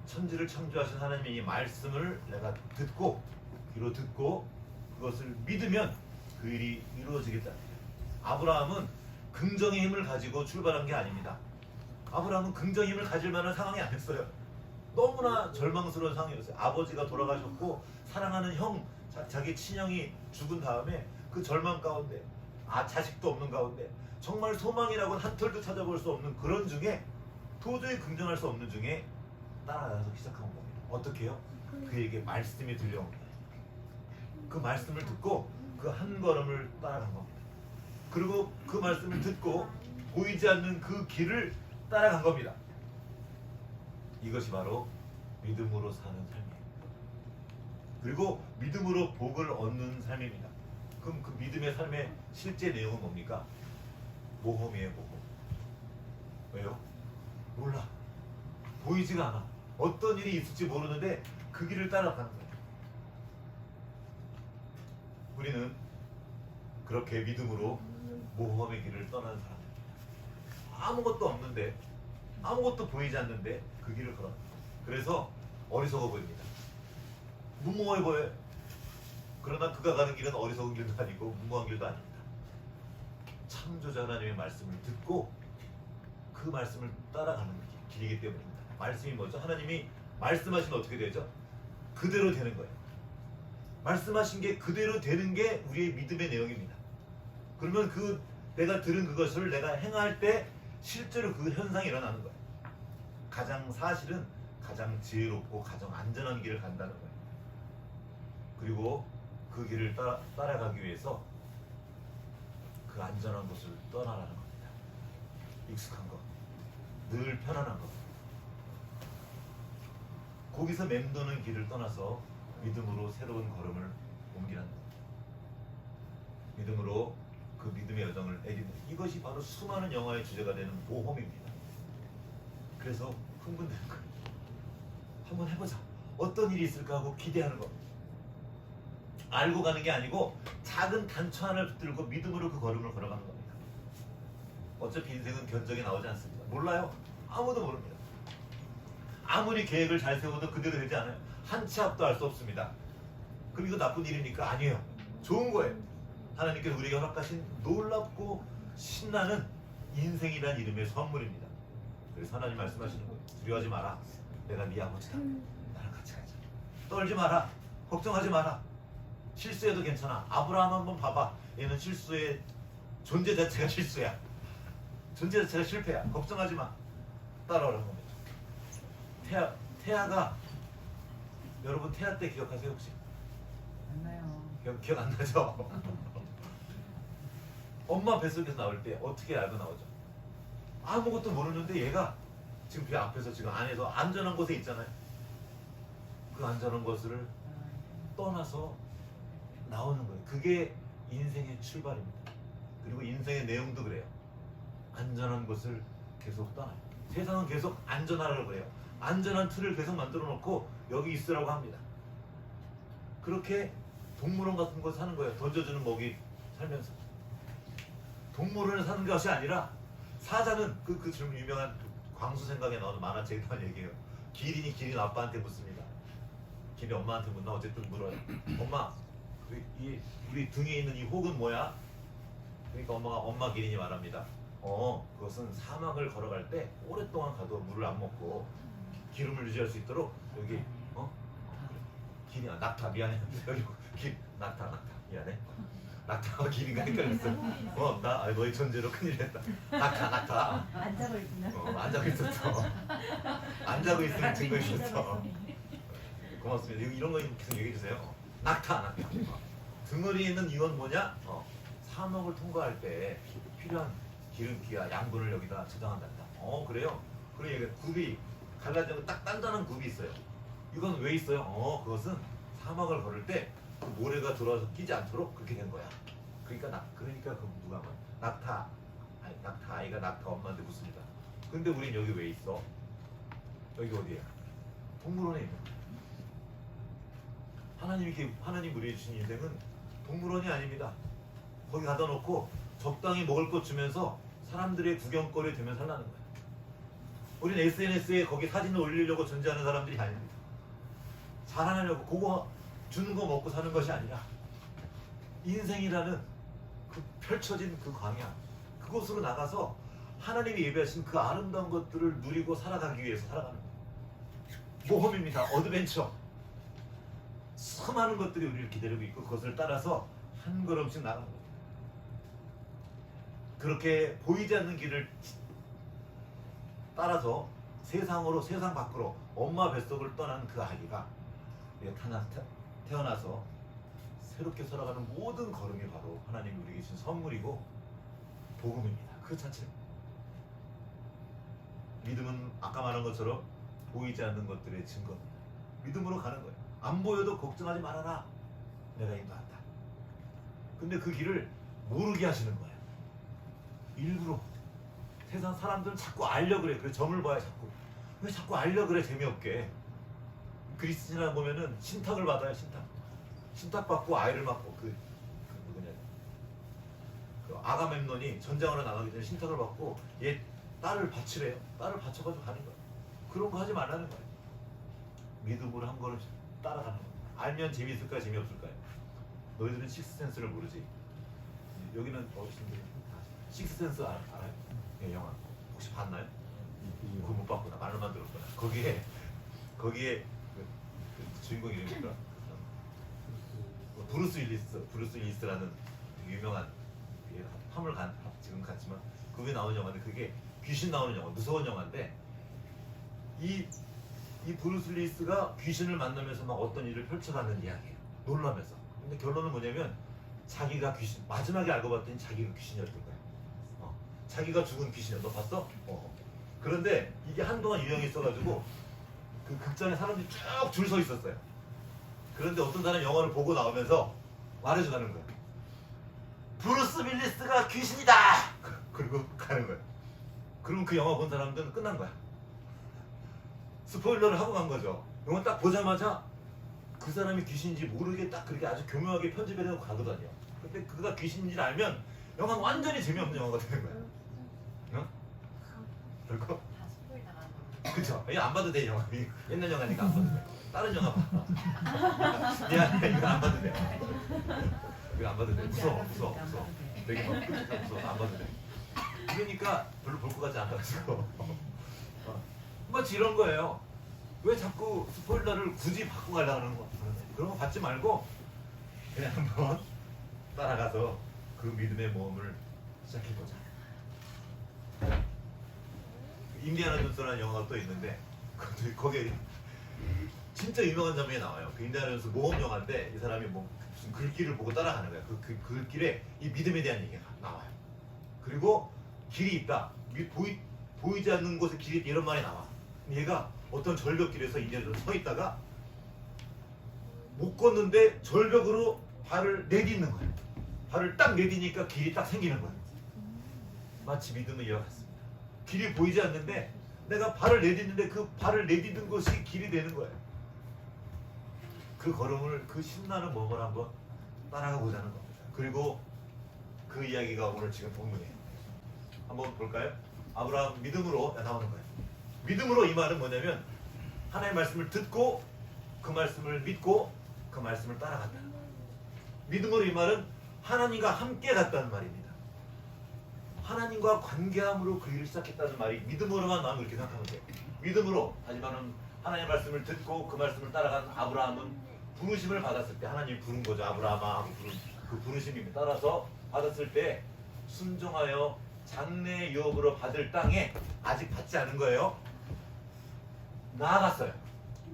천지를 창조하신 하나님의 이 말씀을 내가 듣고, 귀로 듣고 그것을 믿으면 그 일이 이루어지겠다는 거예요. 아브라함은 긍정의 힘을 가지고 출발한 게 아닙니다. 아브라함은 긍정의 힘을 가질 만한 상황이 아니었어요. 너무나 절망스러운 상황이었어요. 아버지가 돌아가셨고 사랑하는 형, 자기 친형이 죽은 다음에 그 절망 가운데, 자식도 없는 가운데 정말 소망이라고는 한 털도 찾아볼 수 없는 그런 중에, 도저히 긍정할 수 없는 중에 따라가서 시작한 겁니다. 어떻게 해요? 그에게 말씀이 들려옵니다. 그 말씀을 듣고 그 한 걸음을 따라간 겁니다. 그리고 그 말씀을 듣고 보이지 않는 그 길을 따라간 겁니다. 이것이 바로 믿음으로 사는 삶이에요. 그리고 믿음으로 복을 얻는 삶입니다. 그럼 그 믿음의 삶의 실제 내용은 뭡니까? 모험이에요, 모험. 왜요? 몰라. 보이지가 않아. 어떤 일이 있을지 모르는데 그 길을 따라가는 거예요. 우리는 그렇게 믿음으로 모험의 길을 떠나는 사람입니다. 아무것도 없는데, 아무것도 보이지 않는데 그 길을 걸어. 그래서 어리석어 보입니다. 무모해 보여요. 그러나 그가 가는 길은 어리석은 길도 아니고 무모한 길도 아닙니다. 창조자 하나님의 말씀을 듣고 그 말씀을 따라가는 길이기 때문입니다. 말씀이 뭐죠? 하나님이 말씀하시면 어떻게 되죠? 그대로 되는 거예요. 말씀하신 게 그대로 되는 게 우리의 믿음의 내용입니다. 그러면 그 내가 들은 그것을 내가 행할 때 실제로 그 현상이 일어나는 거예요. 가장 사실은 가장 지혜롭고 가장 안전한 길을 간다는 거예요. 그리고 그 길을 따라가기 위해서 그 안전한 곳을 떠나라는 겁니다. 익숙한 것, 늘 편안한 것. 거기서 맴도는 길을 떠나서 믿음으로 새로운 걸음을 옮기는 것. 믿음으로 그 믿음의 여정을 애기는, 이것이 바로 수많은 영화의 주제가 되는 모험입니다. 그래서 흥분되는 거예요. 한번 해보자. 어떤 일이 있을까 하고 기대하는 것. 알고 가는 게 아니고 작은 단초 하나를 붙들고 믿음으로 그 걸음을 걸어가는 겁니다. 어차피 인생은 견적이 나오지 않습니다. 몰라요. 아무도 모릅니다. 아무리 계획을 잘 세워도 그대로 되지 않아요. 한 치 앞도 알 수 없습니다. 그리고 나쁜 일입니까? 아니에요. 좋은 거예요. 하나님께서 우리에게 허락하신 놀랍고 신나는 인생이란 이름의 선물입니다. 그래서 하나님 말씀하시는 거예요. 두려워하지 마라. 내가 네 아버지다. 나랑 같이 가자. 떨지 마라. 걱정하지 마라. 실수해도 괜찮아. 아브라함 한번 봐봐. 얘는 실수의 존재 자체가 실수야. 존재 자체가 실패야. 걱정하지 마. 따라오라는 겁니다. 태아가, 여러분 태아 때 기억하세요 혹시? 안 나요. 기억 안 나죠? 엄마 뱃속에서 나올 때 어떻게 알고 나오죠? 아무것도 모르는데 얘가 지금 배 앞에서 지금 안에서 안전한 곳에 있잖아요. 그 안전한 곳을 떠나서 나오는 거예요. 그게 인생의 출발입니다. 그리고 인생의 내용도 그래요. 안전한 곳을 계속 떠나요. 세상은 계속 안전하라고 그래요. 안전한 틀을 계속 만들어 놓고 여기 있으라고 합니다. 그렇게 동물원 같은 거 사는 거예요. 던져주는 먹이 살면서. 동물원에 사는 것이 아니라 사자는 그 좀 유명한 광수 생각에 나오는 만화책에 나온 얘기예요. 기린이 기린 아빠한테 묻습니다. 기린이 엄마한테 묻나 어쨌든 물어요. 엄마, 우리 등에 있는 이 혹은 뭐야? 그러니까 엄마 기린이 말합니다. 그것은 사막을 걸어갈 때 오랫동안 가도 물을 안 먹고 기름을 유지할 수 있도록 여기 기린아 낙타 미안해. 여기 낙타 미안해. 낙타와 기린가 헷갈렸어. 너의 존재로 큰일했다. 낙타. 안 자고 있구나. 안 자고 있었어. 안 자고 있으면 증거 있었어. 고맙습니다. 이런 거 계속 얘기해 주세요. 낙타. 등어리에 있는 이건 뭐냐? 사막을 통과할 때 필요한 기름기와 양분을 여기다 저장한단다. 그래요? 그래 굽이 갈라지고 딱 단단한 굽이 있어요. 이건 왜 있어요? 그것은 사막을 걸을 때 그 모래가 들어와서 끼지 않도록 그렇게 된 거야. 그러니까 그 누가 낙타 아이가 낙타 엄마한테 묻습니다. 근데 우린 여기 왜 있어? 여기 어디야? 동물원에 있는 거야. 하나님 우리에게 주신 인생은 동물원이 아닙니다. 거기 가다 놓고 적당히 먹을 것 주면서 사람들의 구경거리 되면 살라는 거예요. 우린 SNS에 거기 사진을 올리려고 존재하는 사람들이 아닙니다. 자랑하려고 그거 주는 거 먹고 사는 것이 아니라 인생이라는 그 펼쳐진 그 광야, 그곳으로 나가서 하나님이 예배하신 그 아름다운 것들을 누리고 살아가기 위해서 살아가는 거예요. 모험입니다. 어드벤처. 수많은 것들이 우리를 기다리고 있고 그것을 따라서 한 걸음씩 나가는 거예요. 그렇게 보이지 않는 길을 따라서 세상 밖으로 엄마 뱃속을 떠난 그 아기가 태어나서 새롭게 살아가는 모든 걸음이 바로 하나님이 우리에게 주신 선물이고 복음입니다. 그 자체. 믿음은 아까 말한 것처럼 보이지 않는 것들의 증거입니다. 믿음으로 가는 거예요. 안 보여도 걱정하지 말아라. 내가 인도한다. 근데 그 길을 모르게 하시는 거예요. 일부러. 세상 사람들은 자꾸 알려 그래. 그래 점을 봐야 자꾸. 왜 자꾸 알려 그래 재미없게. 그리스도인을 보면은 신탁을 받아요. 신탁 받고 아이를 낳고 그 누구냐 그 아가멤논이 전장으로 나가기 전에 신탁을 받고 얘 딸을 바치래요. 딸을 바쳐가지고 가는 거야. 그런 거 하지 말라는 거야. 믿음으로 한 걸음 따라가는 거야. 알면 재미있을까 재미없을까요? 너희들은 식스센스를 모르지. 여기는 어르신들이 식스센스 알아요? 예, 영화 혹시 봤나요? 그거 못 봤구나. 말로만 들었구나. 거기에 그 주인공 이름이 뭐더라? 브루스 윌리스라는 되게 유명한 화물 지금 갔지만 그게 나오는 영화인데 그게 귀신 나오는 영화, 무서운 영화인데 이 브루스 윌리스가 귀신을 만나면서 막 어떤 일을 펼쳐가는 이야기예요. 놀라면서. 근데 결론은 뭐냐면 자기가 귀신, 마지막에 알고 봤더니 자기가 귀신이었던 거야. 자기가 죽은 귀신이야. 너 봤어? 그런데 이게 한동안 유행했어가지고 그 극장에 사람들이 쭉 줄 서 있었어요. 그런데 어떤 사람이 영화를 보고 나오면서 말해주는 거야. 브루스 윌리스가 귀신이다! 그리고 가는 거야. 그럼 그 영화 본 사람들은 끝난 거야. 스포일러를 하고 간 거죠. 영화 딱 보자마자 그 사람이 귀신인지 모르게 딱 그렇게 아주 교묘하게 편집해놓고 가거든요. 근데 그가 귀신인지를 알면 영화는 완전히 재미없는 영화가 되는 거야. 어? 그리고 다 스포일 당하는 거. 그쵸? 이거 안 봐도 돼 영화. 옛날 영화니까 안 봐도 돼. 다른 영화 봐. 미안해 이거 안 봐도 돼. 이거 안 봐도 돼. 무서워. 되게 막 무서워. 안 봐도 돼. 그러니까 별로 볼 것 같지 않아가지고. 마치 이런 거예요. 왜 자꾸 스포일러를 굳이 받고 가려고 하는 거야? 그런 거 받지 말고 그냥 한번 따라가서 그 믿음의 모험을 시작해보자. 인디아나 존스라는 영화가 또 있는데 거기에 진짜 유명한 장면이 나와요. 그 인디아나 존스 모험 영화인데 이 사람이 뭐 무슨 글귀를 보고 따라가는 거야. 그 글길에 이 믿음에 대한 얘기가 나와요. 그리고 길이 있다. 보이지 않는 곳에 길이 있다. 이런 말이 나와. 얘가 어떤 절벽길에서 인디아나 존스 서 있다가 못 걷는데 절벽으로 발을 내딛는 거야. 발을 딱 내디니까 길이 딱 생기는 거야. 마치 믿음의 이와 같습니다. 길이 보이지 않는데 내가 발을 내딛는데 그 발을 내딛는 것이 길이 되는 거예요. 그 걸음을, 그 신나는 몸을 한번 따라가 보자는 겁니다. 그리고 그 이야기가 오늘 지금 본문이에요. 한번 볼까요? 아브라함 믿음으로 나오는 거예요. 믿음으로 이 말은 뭐냐면 하나님의 말씀을 듣고 그 말씀을 믿고 그 말씀을 따라간다는 거예요. 믿음으로 이 말은 하나님과 함께 갔다는 말입니다. 하나님과 관계함으로 그 일을 시작했다는 말이 믿음으로만 나오면 이렇게 생각하면 돼요. 믿음으로, 하지만 하나님의 말씀을 듣고 그 말씀을 따라간 아브라함은 부르심을 받았을 때 하나님이 부른 거죠. 아브라함아 하고 그 부르심입니다. 따라서 받았을 때 순종하여 장래 유업으로 받을 땅에 아직 받지 않은 거예요. 나아갔어요.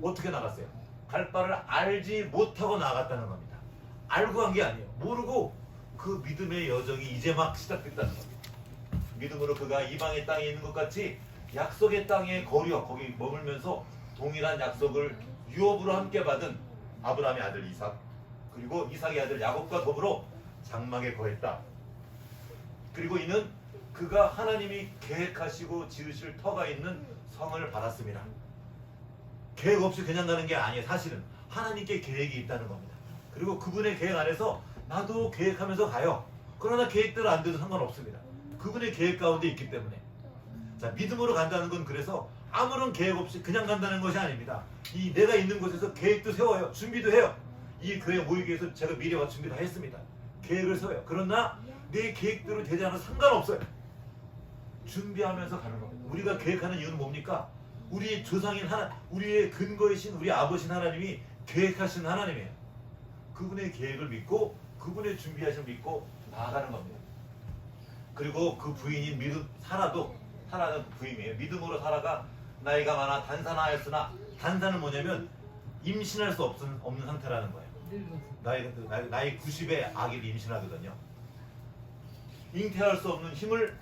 어떻게 나갔어요? 갈 바를 알지 못하고 나아갔다는 겁니다. 알고 간 게 아니에요. 모르고 그 믿음의 여정이 이제 막 시작됐다는 겁니다. 믿음으로 그가 이방의 땅에 있는 것 같이 약속의 땅의 거리와 거기 머물면서 동일한 약속을 유업으로 함께 받은 아브라함의 아들 이삭, 그리고 이삭의 아들 야곱과 더불어 장막에 거했다. 그리고 이는 그가 하나님이 계획하시고 지으실 터가 있는 성을 받았습니다. 계획 없이 그냥 가는 게 아니에요. 사실은 하나님께 계획이 있다는 겁니다. 그리고 그분의 계획 안에서 나도 계획하면서 가요. 그러나 계획대로 안 돼도 상관없습니다. 그분의 계획 가운데 있기 때문에. 자, 믿음으로 간다는 건 그래서 아무런 계획 없이 그냥 간다는 것이 아닙니다. 이 내가 있는 곳에서 계획도 세워요. 준비도 해요. 이 교회 모이기 위해서 제가 미래와 준비 다 했습니다. 계획을 세워요. 그러나 내 계획대로 되지 않아도 상관없어요. 준비하면서 가는 겁니다. 우리가 계획하는 이유는 뭡니까? 우리의 조상인 우리의 근거이신 우리 아버신 하나님이 계획하신 하나님이에요. 그분의 계획을 믿고 그분의 준비하심을 믿고 나아가는 겁니다. 그리고 그 부인인 사라는 부인이에요. 믿음으로 사라가 나이가 많아 단산하였으나, 단산은 뭐냐면 임신할 수 없는 상태라는 거예요. 나이 90의 아기를 임신하거든요. 잉태할 수 없는 힘을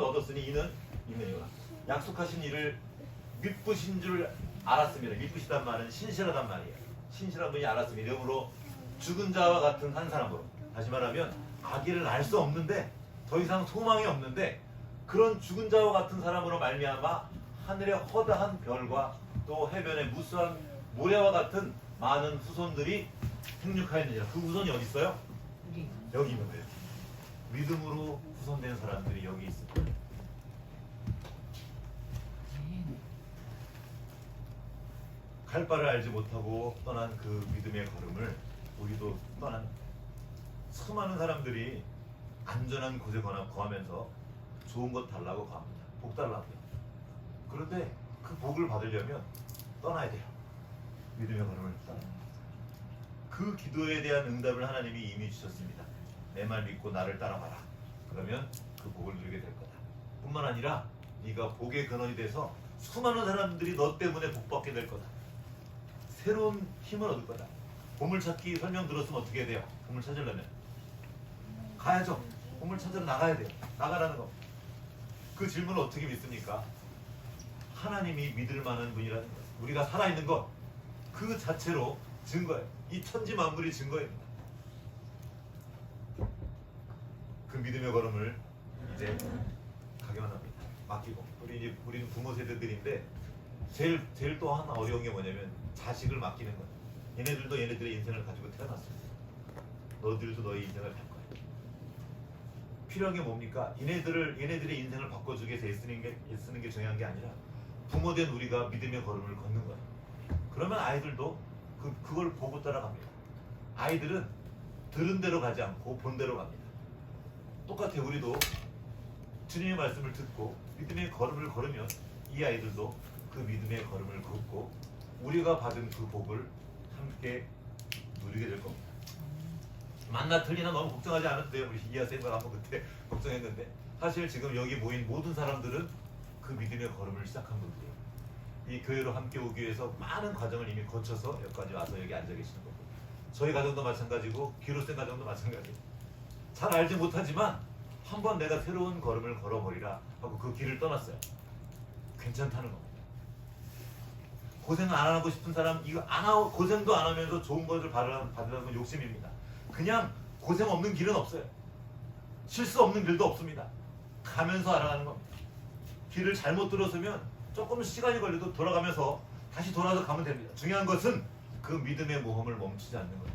얻었으니 이는 약속하신 일을 믿으신 줄 알았습니다. 믿으시단 말은 신실하단 말이에요. 신실한 분이 알았습니다. 이러므로 죽은 자와 같은 한 사람으로, 다시 말하면 아기를 낳을 수 없는데 더 이상 소망이 없는데 그런 죽은 자와 같은 사람으로 말미암아 하늘의 허다한 별과 또 해변의 무수한 모래와 같은 많은 후손들이 생육하였느니라. 그 후손이 어디 있어요? 우리 여기 있는 거예요. 믿음으로 후손된 사람들이 여기 있습니다. 갈 바를 알지 못하고 떠난 그 믿음의 걸음을 우리도 떠난 수많은 사람들이 안전한 곳에 거하면서 좋은 것 달라고 거합니다. 복 달라고요. 그런데 그 복을 받으려면 떠나야 돼요. 믿음의 걸음을 떠나야 돼요. 그 기도에 대한 응답을 하나님이 이미 주셨습니다. 내 말 믿고 나를 따라가라. 그러면 그 복을 누리게 될 거다. 뿐만 아니라 네가 복의 근원이 돼서 수많은 사람들이 너 때문에 복받게 될 거다. 새로운 힘을 얻을 거다. 보물찾기 설명 들었으면 어떻게 해야 돼요? 보물 찾으려면 가야죠. 보물 찾으러 나가야 돼요. 나가라는 거. 그 질문을 어떻게 믿습니까? 하나님이 믿을 만한 분이라는 것. 우리가 살아있는 것 그 자체로 증거예요. 이 천지 만물이 증거입니다. 그 믿음의 걸음을 이제 가기만 합니다. 맡기고. 우리는 부모 세대들인데 제일 또 하나 어려운 게 뭐냐면 자식을 맡기는 거예요. 얘네들도 얘네들의 인생을 가지고 태어났습니다. 너희들도 너희 인생을 갈 거예요. 필요한 게 뭡니까? 얘네들의 인생을 바꿔주기 위해서 애쓰는 게 중요한 게 아니라 부모된 우리가 믿음의 걸음을 걷는 거예요. 그러면 아이들도 그걸 보고 따라갑니다. 아이들은 들은 대로 가지 않고 본 대로 갑니다. 똑같아요. 우리도 주님의 말씀을 듣고 믿음의 걸음을 걸으면 이 아이들도 그 믿음의 걸음을 걷고 우리가 받은 그 복을 함께 누리게 될 겁니다. 만나 틀리나 너무 걱정하지 않아도 돼요. 우리 이하 쌤과 한번 그때 걱정했는데 사실 지금 여기 모인 모든 사람들은 그 믿음의 걸음을 시작한 분들이에요. 이 교회로 함께 오기 위해서 많은 과정을 이미 거쳐서 여기까지 와서 여기 앉아 계시는 거고 저희 가정도 마찬가지고 기로쌤 가정도 마찬가지고 잘 알지 못하지만 한번 내가 새로운 걸음을 걸어버리라 하고 그 길을 떠났어요. 괜찮다는 겁니다. 고생 안 하고 싶은 사람 이거 안 하고 고생도 안 하면서 좋은 것을 받으려는 건 욕심입니다. 그냥 고생 없는 길은 없어요. 실수 없는 길도 없습니다. 가면서 알아가는 겁니다. 길을 잘못 들었으면 조금 시간이 걸려도 돌아가면서 다시 돌아서 가면 됩니다. 중요한 것은 그 믿음의 모험을 멈추지 않는 거예요.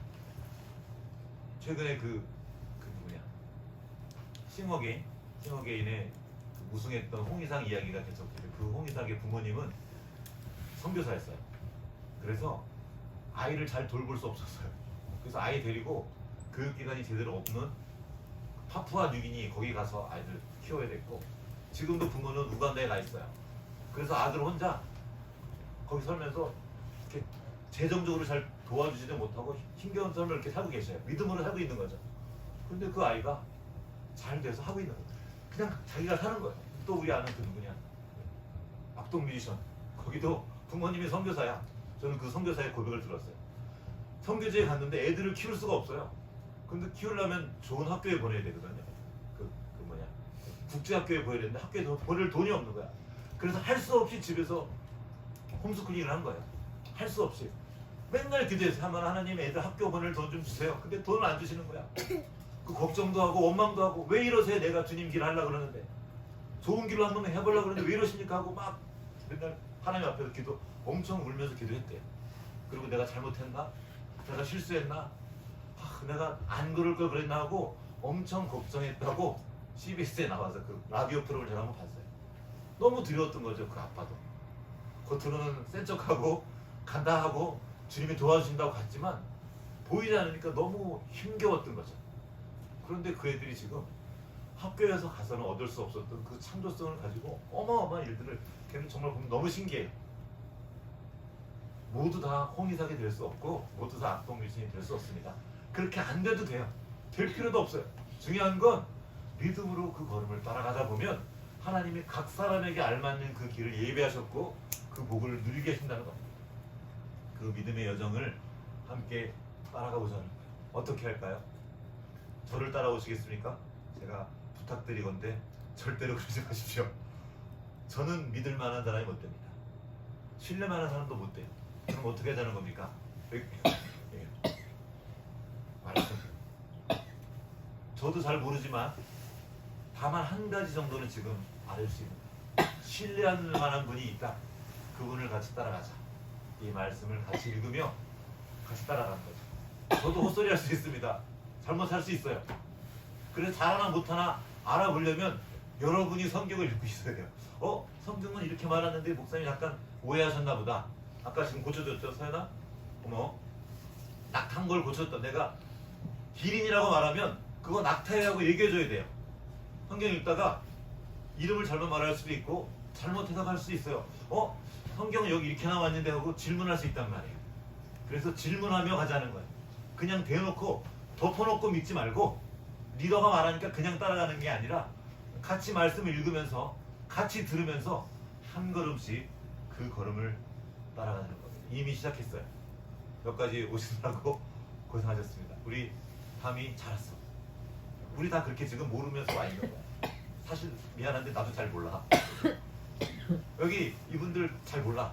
최근에 그 누구냐 싱어게인의 우승했던 홍희상 이야기가 계속돼요. 그 홍희상의 부모님은 선교사였어요. 그래서 아이를 잘 돌볼 수 없었어요. 그래서 아이 데리고 교육기관이 제대로 없는 파푸아 뉴기니 거기 가서 아이들 키워야 됐고 지금도 부모는 우간다에 가 있어요. 그래서 아들 혼자 거기 살면서 이렇게 재정적으로 잘 도와주지도 못하고 힘겨운 삶을 이렇게 살고 계셔요. 믿음으로 살고 있는 거죠. 그런데 그 아이가 잘 돼서 하고 있는 거예요. 그냥 자기가 사는 거예요. 또 우리 아는 그 누구냐 악동 뮤지션 거기도 부모님이 선교사야. 저는 그 선교사의 고백을 들었어요. 선교지에 갔는데 애들을 키울 수가 없어요. 근데 키우려면 좋은 학교에 보내야 되거든요. 국제학교에 보내야 되는데 학교에 보낼 돈이 없는 거야. 그래서 할 수 없이 집에서 홈스쿨링을 한 거예요. 할 수 없이 맨날 기도해서 하나님 애들 학교 보낼 돈 좀 주세요. 근데 돈을 안 주시는 거야. 그 걱정도 하고 원망도 하고 왜 이러세요? 내가 주님 길 하려고 그러는데 좋은 길로 한번 해보려고 그러는데 왜 이러십니까? 하고 막 맨날 하나님 앞에서 기도 엄청 울면서 기도했대요. 그리고 내가 잘못했나? 내가 실수했나? 내가 안 그럴 걸 그랬나 하고 엄청 걱정했다고 CBS에 나와서 그 라디오 프로그램을 제가 한번 봤어요. 너무 두려웠던 거죠. 그 아빠도 겉으로는 센 척하고 간다 하고 주님이 도와주신다고 갔지만 보이지 않으니까 너무 힘겨웠던 거죠. 그런데 그 애들이 지금 학교에서 가서는 얻을 수 없었던 그 창조성을 가지고 어마어마한 일들을 걔는 정말 보면 너무 신기해요. 모두 다 홍의사가 될 수 없고 모두 다 악동뮤지션이 될 수 없습니다. 그렇게 안 돼도 돼요. 될 필요도 없어요. 중요한 건 믿음으로 그 걸음을 따라가다 보면 하나님이 각 사람에게 알맞는 그 길을 예비하셨고 그 복을 누리게 하신다는 겁니다. 그 믿음의 여정을 함께 따라가보자는 거예요. 어떻게 할까요? 저를 따라오시겠습니까? 제가 부탁드리건데 절대로 그러지 마십시오. 저는 믿을 만한 사람이 못 됩니다. 신뢰 만한 사람도 못 돼요. 그럼 어떻게 하자는 겁니까? 말씀. 저도 잘 모르지만 다만 한 가지 정도는 지금 알을 수 있는 신뢰할 만한 분이 있다. 그분을 같이 따라가자. 이 말씀을 같이 읽으며 같이 따라가는 거죠. 저도 헛소리 할 수 있습니다. 잘못할 수 있어요. 그래서 잘하나 못하나 알아보려면 여러분이 성경을 읽고 있어야 돼요. 성경은 이렇게 말하는데 목사님 약간 오해하셨나 보다. 아까 지금 고쳐줬죠, 서연아? 어머, 낙한 걸 고쳤다. 내가 기린이라고 말하면 그거 낙타라고 얘기해줘야 돼요. 성경 읽다가 이름을 잘못 말할 수도 있고 잘못 해석할 수도 있어요. 성경은 여기 이렇게 나왔는데 하고 질문할 수 있단 말이에요. 그래서 질문하며 가자는 거예요. 그냥 대놓고 덮어놓고 믿지 말고 리더가 말하니까 그냥 따라가는 게 아니라 같이 말씀을 읽으면서 같이 들으면서 한 걸음씩 그 걸음을 따라가는 거예요. 이미 시작했어요. 여기까지 오시느라고 고생하셨습니다. 우리 밤이 잘했어. 우리 다 그렇게 지금 모르면서 와 있는 거야. 사실 미안한데 나도 잘 몰라. 여기 이분들 잘 몰라.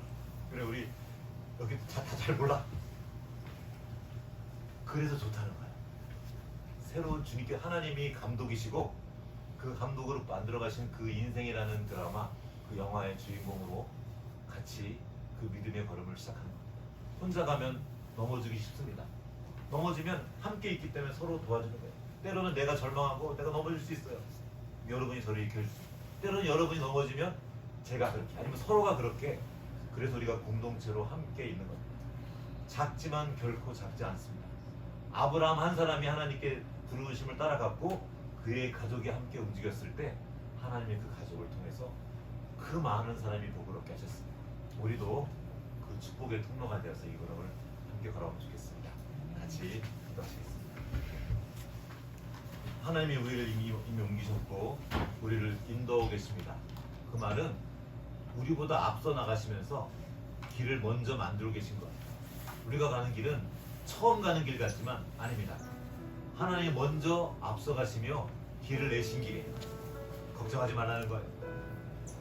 그래 우리 여기 다 잘 몰라. 그래서 좋다는 거야. 새로운 주님께 하나님이 감독이시고 그 감독으로 만들어 가신 그 인생이라는 드라마, 그 영화의 주인공으로 같이 그 믿음의 걸음을 시작하는 거야. 혼자 가면 넘어지기 쉽습니다. 넘어지면 함께 있기 때문에 서로 도와주는 거예요. 때로는 내가 절망하고 내가 넘어질 수 있어요. 여러분이 저를 일으켜줄 수 있어요. 때로는 여러분이 넘어지면 제가 그렇게, 아니면 서로가 그렇게. 그래서 우리가 공동체로 함께 있는 겁니다. 작지만 결코 작지 않습니다. 아브라함 한 사람이 하나님께 부르심을 따라갔고 그의 가족이 함께 움직였을 때 하나님의 그 가족을 통해서 그 많은 사람이 복을 얻게 하셨습니다. 우리도 그 축복의 통로가 되어서 이 걸음을 함께 걸어가면 좋겠습니다. 같이 기도하시겠습니다. 하나님이 우리를 이미 옮기셨고 우리를 인도하고 계십니다. 그 말은 우리보다 앞서 나가시면서 길을 먼저 만들고 계신 거예요. 우리가 가는 길은 처음 가는 길 같지만 아닙니다. 하나님이 먼저 앞서 가시며 길을 내신 길이에요. 걱정하지 말라는 거예요.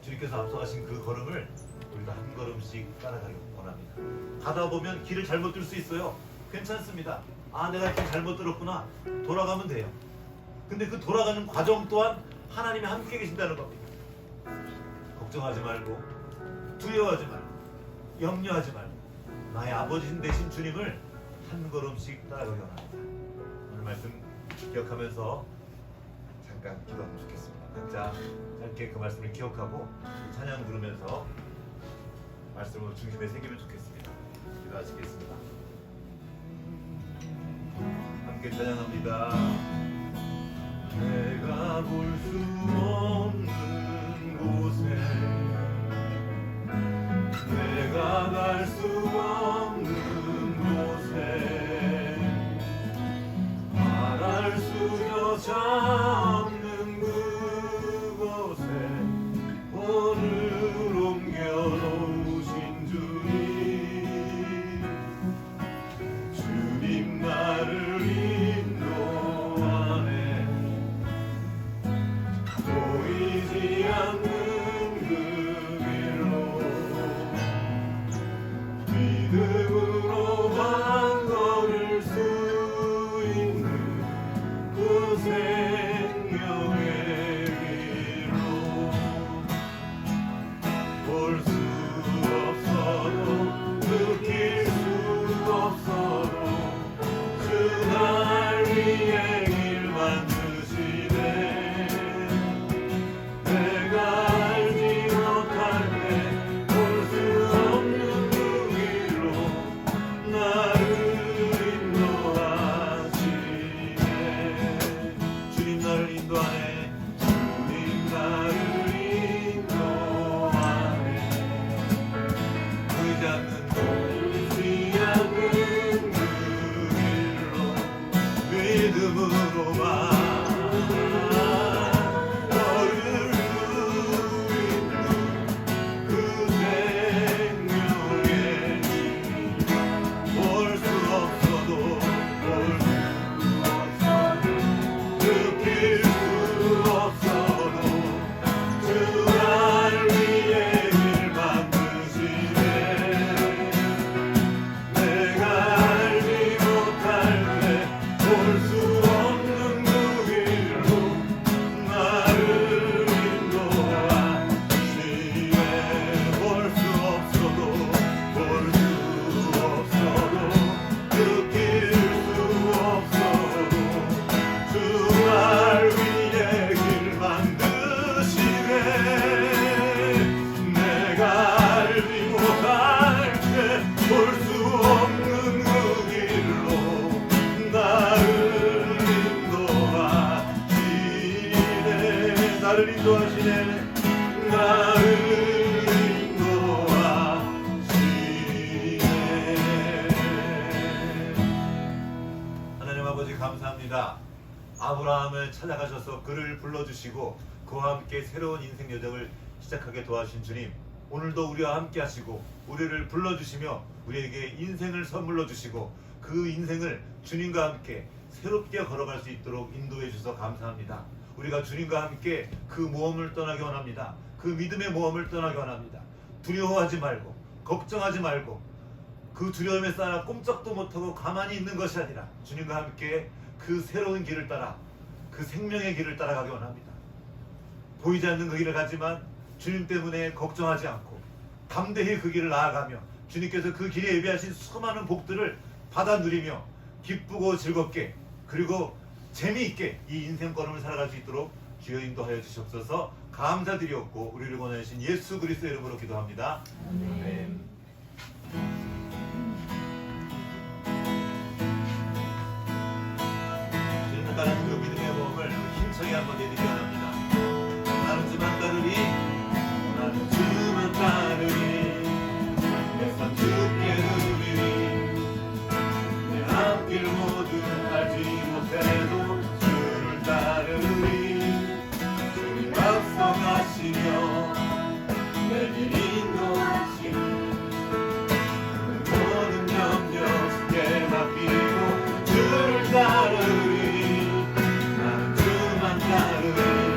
주님께서 앞서 가신 그 걸음을 우리가 한 걸음씩 따라가길 원합니다. 가다 보면 길을 잘못 들 수 있어요. 괜찮습니다. 내가 길 잘못 들었구나. 돌아가면 돼요. 근데 그 돌아가는 과정 또한 하나님이 함께 계신다는 겁니다. 걱정하지 말고 두려워하지 말고 염려하지 말고 나의 아버지 되신 주님을 한 걸음씩 따라가기 원합니다. 오늘 말씀 기억하면서 잠깐 기도하면 좋겠습니다. 각자 짧게 그 말씀을 기억하고 찬양 부르면서 말씀을 중심에 새기면 좋겠습니다. 기도하시겠습니다. 함께 찬양합니다. 내가 볼 수 없는 곳에 내가 갈 수 없는 곳에 말할 수조차 없는 그곳에 오늘 옮겨놓으신 주님 나를 인도하네. 보이지 않는 그 길로 믿음으로만 걸을 수 있는 그 생명의 길로 볼 수 없어도 느낄 수 없어도 주 날 위해 길 만드시네. 내가 알지 못할 때 볼 수 없는 그 길로 나를 인도하시네. 주님 나를 인도하네. 주님 나를 인도하네. 보이지 않는 그 길로 믿음으로만 너를 누리는 그 생명의 볼 수 없어도 볼 수 없어도 느낄 수 없어도 주 날 위해 길 만드시네. 내가 알지 못할 때 볼 수 없는 그 나를 인도하시네 나를 인도하시네. 하나님 아버지 감사합니다. 아브라함을 찾아가셔서 그를 불러주시고 그와 함께 새로운 인생 여정을 시작하게 도와주신 주님, 오늘도 우리와 함께 하시고 우리를 불러주시며 우리에게 인생을 선물로 주시고 그 인생을 주님과 함께 새롭게 걸어갈 수 있도록 인도해 주셔서 감사합니다. 우리가 주님과 함께 그 모험을 떠나기 원합니다. 그 믿음의 모험을 떠나기 원합니다. 두려워하지 말고 걱정하지 말고 그 두려움에 쌓여 꼼짝도 못하고 가만히 있는 것이 아니라 주님과 함께 그 새로운 길을 따라 그 생명의 길을 따라가기 원합니다. 보이지 않는 그 길을 가지만 주님 때문에 걱정하지 않고 담대히 그 길을 나아가며 주님께서 그 길에 예비하신 수많은 복들을 받아 누리며 기쁘고 즐겁게 그리고 재미있게 이 인생 걸음을 살아갈 수 있도록 주여 인도하여 주시옵소서. 감사드리옵고 우리를 권하신 예수 그리스도의 이름으로 기도합니다. 아멘. 주님을 따르는 그 믿음의 모험을 힘차게 한번 내드리기 원합니다. 나는 주만 따르리 나는 주만 따르리 내 삶 주께 누리리 내 앞길 모두 알지 못해도 주를 따르리 주님 앞서가시며 내 길 인도하시니 모든 염려 주께 맡기고 주를 따르리 나는 주만 따르리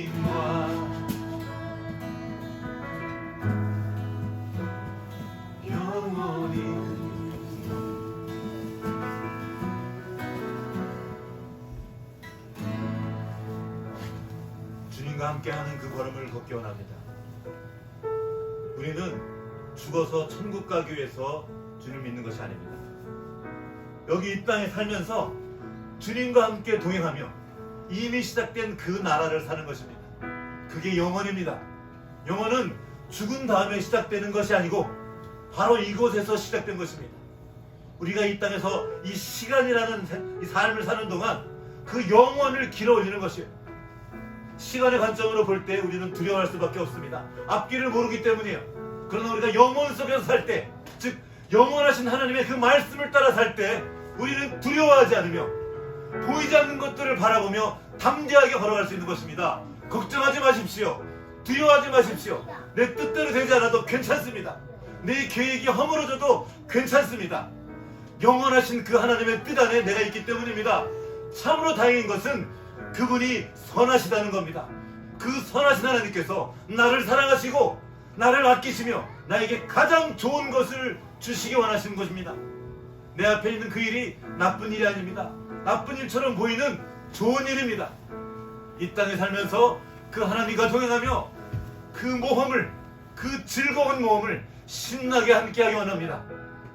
주님과 영원히 주님과 함께하는 그 걸음을 걷기 원합니다. 우리는 죽어서 천국 가기 위해서 주님을 믿는 것이 아닙니다. 여기 이 땅에 살면서 주님과 함께 동행하며 이미 시작된 그 나라를 사는 것입니다. 그게 영원입니다. 영원은 죽은 다음에 시작되는 것이 아니고 바로 이곳에서 시작된 것입니다. 우리가 이 땅에서 이 시간이라는 이 삶을 사는 동안 그 영원을 길어 올리는 것이에요. 시간의 관점으로 볼 때 우리는 두려워할 수밖에 없습니다. 앞길을 모르기 때문이에요. 그러나 우리가 영원 속에서 살 때, 즉 영원하신 하나님의 그 말씀을 따라 살 때 우리는 두려워하지 않으며 보이지 않는 것들을 바라보며 담대하게 걸어갈 수 있는 것입니다. 걱정하지 마십시오. 두려워하지 마십시오. 내 뜻대로 되지 않아도 괜찮습니다. 내 계획이 허물어져도 괜찮습니다. 영원하신 그 하나님의 뜻 안에 내가 있기 때문입니다. 참으로 다행인 것은 그분이 선하시다는 겁니다. 그 선하신 하나님께서 나를 사랑하시고 나를 아끼시며 나에게 가장 좋은 것을 주시기 원하시는 것입니다. 내 앞에 있는 그 일이 나쁜 일이 아닙니다. 나쁜 일처럼 보이는 좋은 일입니다. 이 땅에 살면서 그 하나님과 동행하며 그 모험을, 그 즐거운 모험을 신나게 함께하기 원합니다.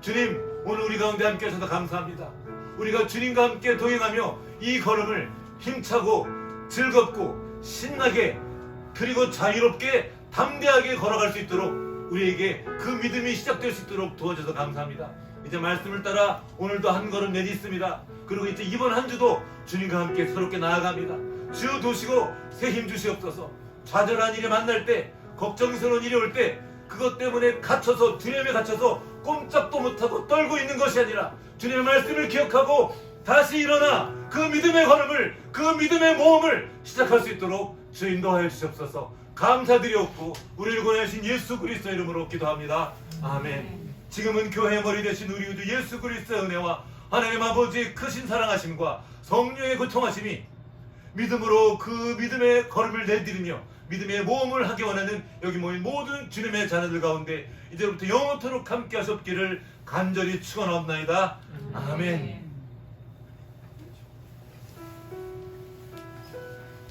주님, 오늘 우리 가운데 함께 하셔서 감사합니다. 우리가 주님과 함께 동행하며 이 걸음을 힘차고 즐겁고 신나게 그리고 자유롭게 담대하게 걸어갈 수 있도록 우리에게 그 믿음이 시작될 수 있도록 도와줘서 감사합니다. 이제 말씀을 따라 오늘도 한 걸음 내딛습니다. 그리고 이제 이번 한 주도 주님과 함께 새롭게 나아갑니다. 주여 도시고 새 힘 주시옵소서. 좌절한 일이 만날 때, 걱정스러운 일이 올 때 그것 때문에 갇혀서 두려움에 갇혀서 꼼짝도 못하고 떨고 있는 것이 아니라 주님의 말씀을 기억하고 다시 일어나 그 믿음의 걸음을, 그 믿음의 모험을 시작할 수 있도록 주 인도하여 주시옵소서. 감사드리옵고 우리를 구원하신 예수 그리스도 이름으로 기도합니다. 아멘. 지금은 교회의 머리 되신 우리 주 예수 그리스도의 은혜와 하나님 아버지의 크신 사랑하심과 성령의 고통하심이 믿음으로 그 믿음의 걸음을 내디디며 믿음의 모험을 하기 원하는 여기 모인 모든 주님의 자녀들 가운데 이제부터 영원토록 함께 하셨기를 간절히 축원하옵나이다. 아멘.